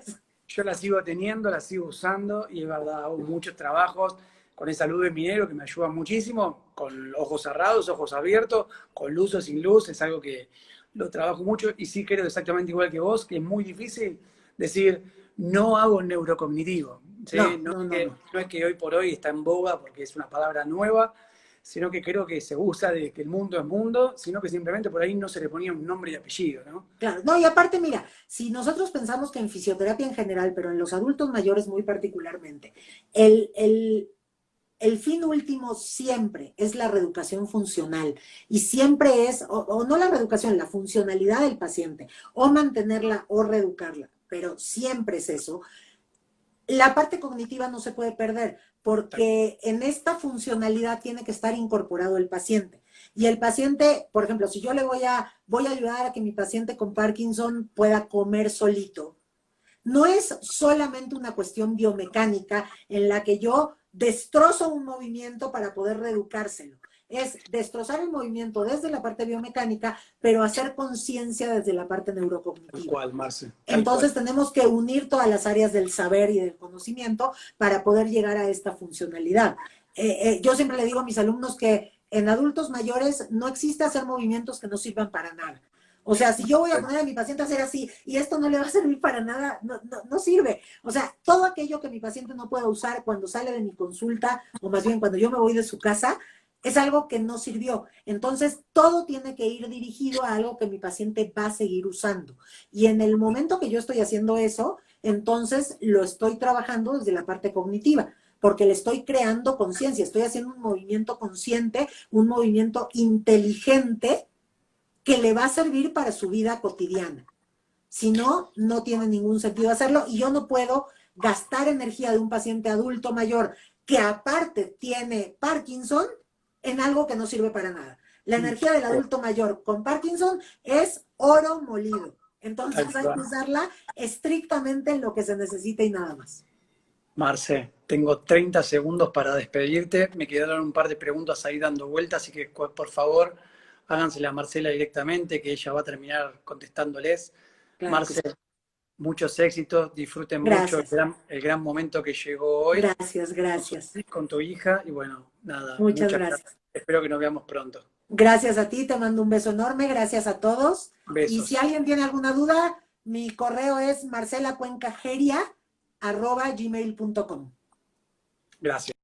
yo la sigo teniendo, la sigo usando y es verdad, hago muchos trabajos con esa luz de minero que me ayuda muchísimo, con ojos cerrados, ojos abiertos, con luz o sin luz, es algo que lo trabajo mucho y sí creo exactamente igual que vos, que es muy difícil decir, no hago neurocognitivo. ¿Sí? No, no, no, no. No es que hoy por hoy está en boga porque es una palabra nueva, sino que creo que se usa de que el mundo es mundo, sino que simplemente por ahí no se le ponía un nombre y apellido, ¿no? Claro, no, y aparte, mira, si nosotros pensamos que en fisioterapia en general, pero en los adultos mayores muy particularmente, el, el, el fin último siempre es la reeducación funcional y siempre es, o no la reeducación, la funcionalidad del paciente, o mantenerla o reeducarla, pero siempre es eso. La parte cognitiva no se puede perder porque en esta funcionalidad tiene que estar incorporado el paciente. Y el paciente, por ejemplo, si yo le voy a ayudar a que mi paciente con Parkinson pueda comer solito, no es solamente una cuestión biomecánica en la que yo destrozo un movimiento para poder reeducárselo. Es destrozar el movimiento desde la parte biomecánica, pero hacer conciencia desde la parte Tal neurocognitiva. cual, Marce, tal cual. Entonces tenemos que unir todas las áreas del saber y del conocimiento para poder llegar a esta funcionalidad. Yo siempre le digo a mis alumnos que en adultos mayores no existe hacer movimientos que no sirvan para nada. O sea, si yo voy a poner a mi paciente a hacer así y esto no le va a servir para nada, no sirve. O sea, todo aquello que mi paciente no pueda usar cuando sale de mi consulta, o más bien cuando yo me voy de su casa, es algo que no sirvió. Entonces, todo tiene que ir dirigido a algo que mi paciente va a seguir usando. Y en el momento que yo estoy haciendo eso, entonces lo estoy trabajando desde la parte cognitiva, porque le estoy creando conciencia, estoy haciendo un movimiento consciente, un movimiento inteligente que le va a servir para su vida cotidiana. Si no, no tiene ningún sentido hacerlo y yo no puedo gastar energía de un paciente adulto mayor que aparte tiene Parkinson en algo que no sirve para nada. La energía del adulto mayor con Parkinson es oro molido. Entonces Tal hay cual. que usarla estrictamente en lo que se necesite y nada más. Marce, tengo 30 segundos para despedirte. Me quedaron un par de preguntas ahí dando vueltas, así que por favor hágansela a Marcela directamente, que ella va a terminar contestándoles. Claro que Marce, sí. muchos éxitos, disfruten mucho Gracias, el gran momento que llegó hoy gracias, gracias. con tu hija y bueno, nada, Muchas muchas gracias. gracias. Espero que nos veamos pronto. Gracias a ti, te mando un beso enorme, gracias a todos. Y si Besos. alguien tiene alguna duda, mi correo es marcelacuencajeria@gmail.com. Gracias.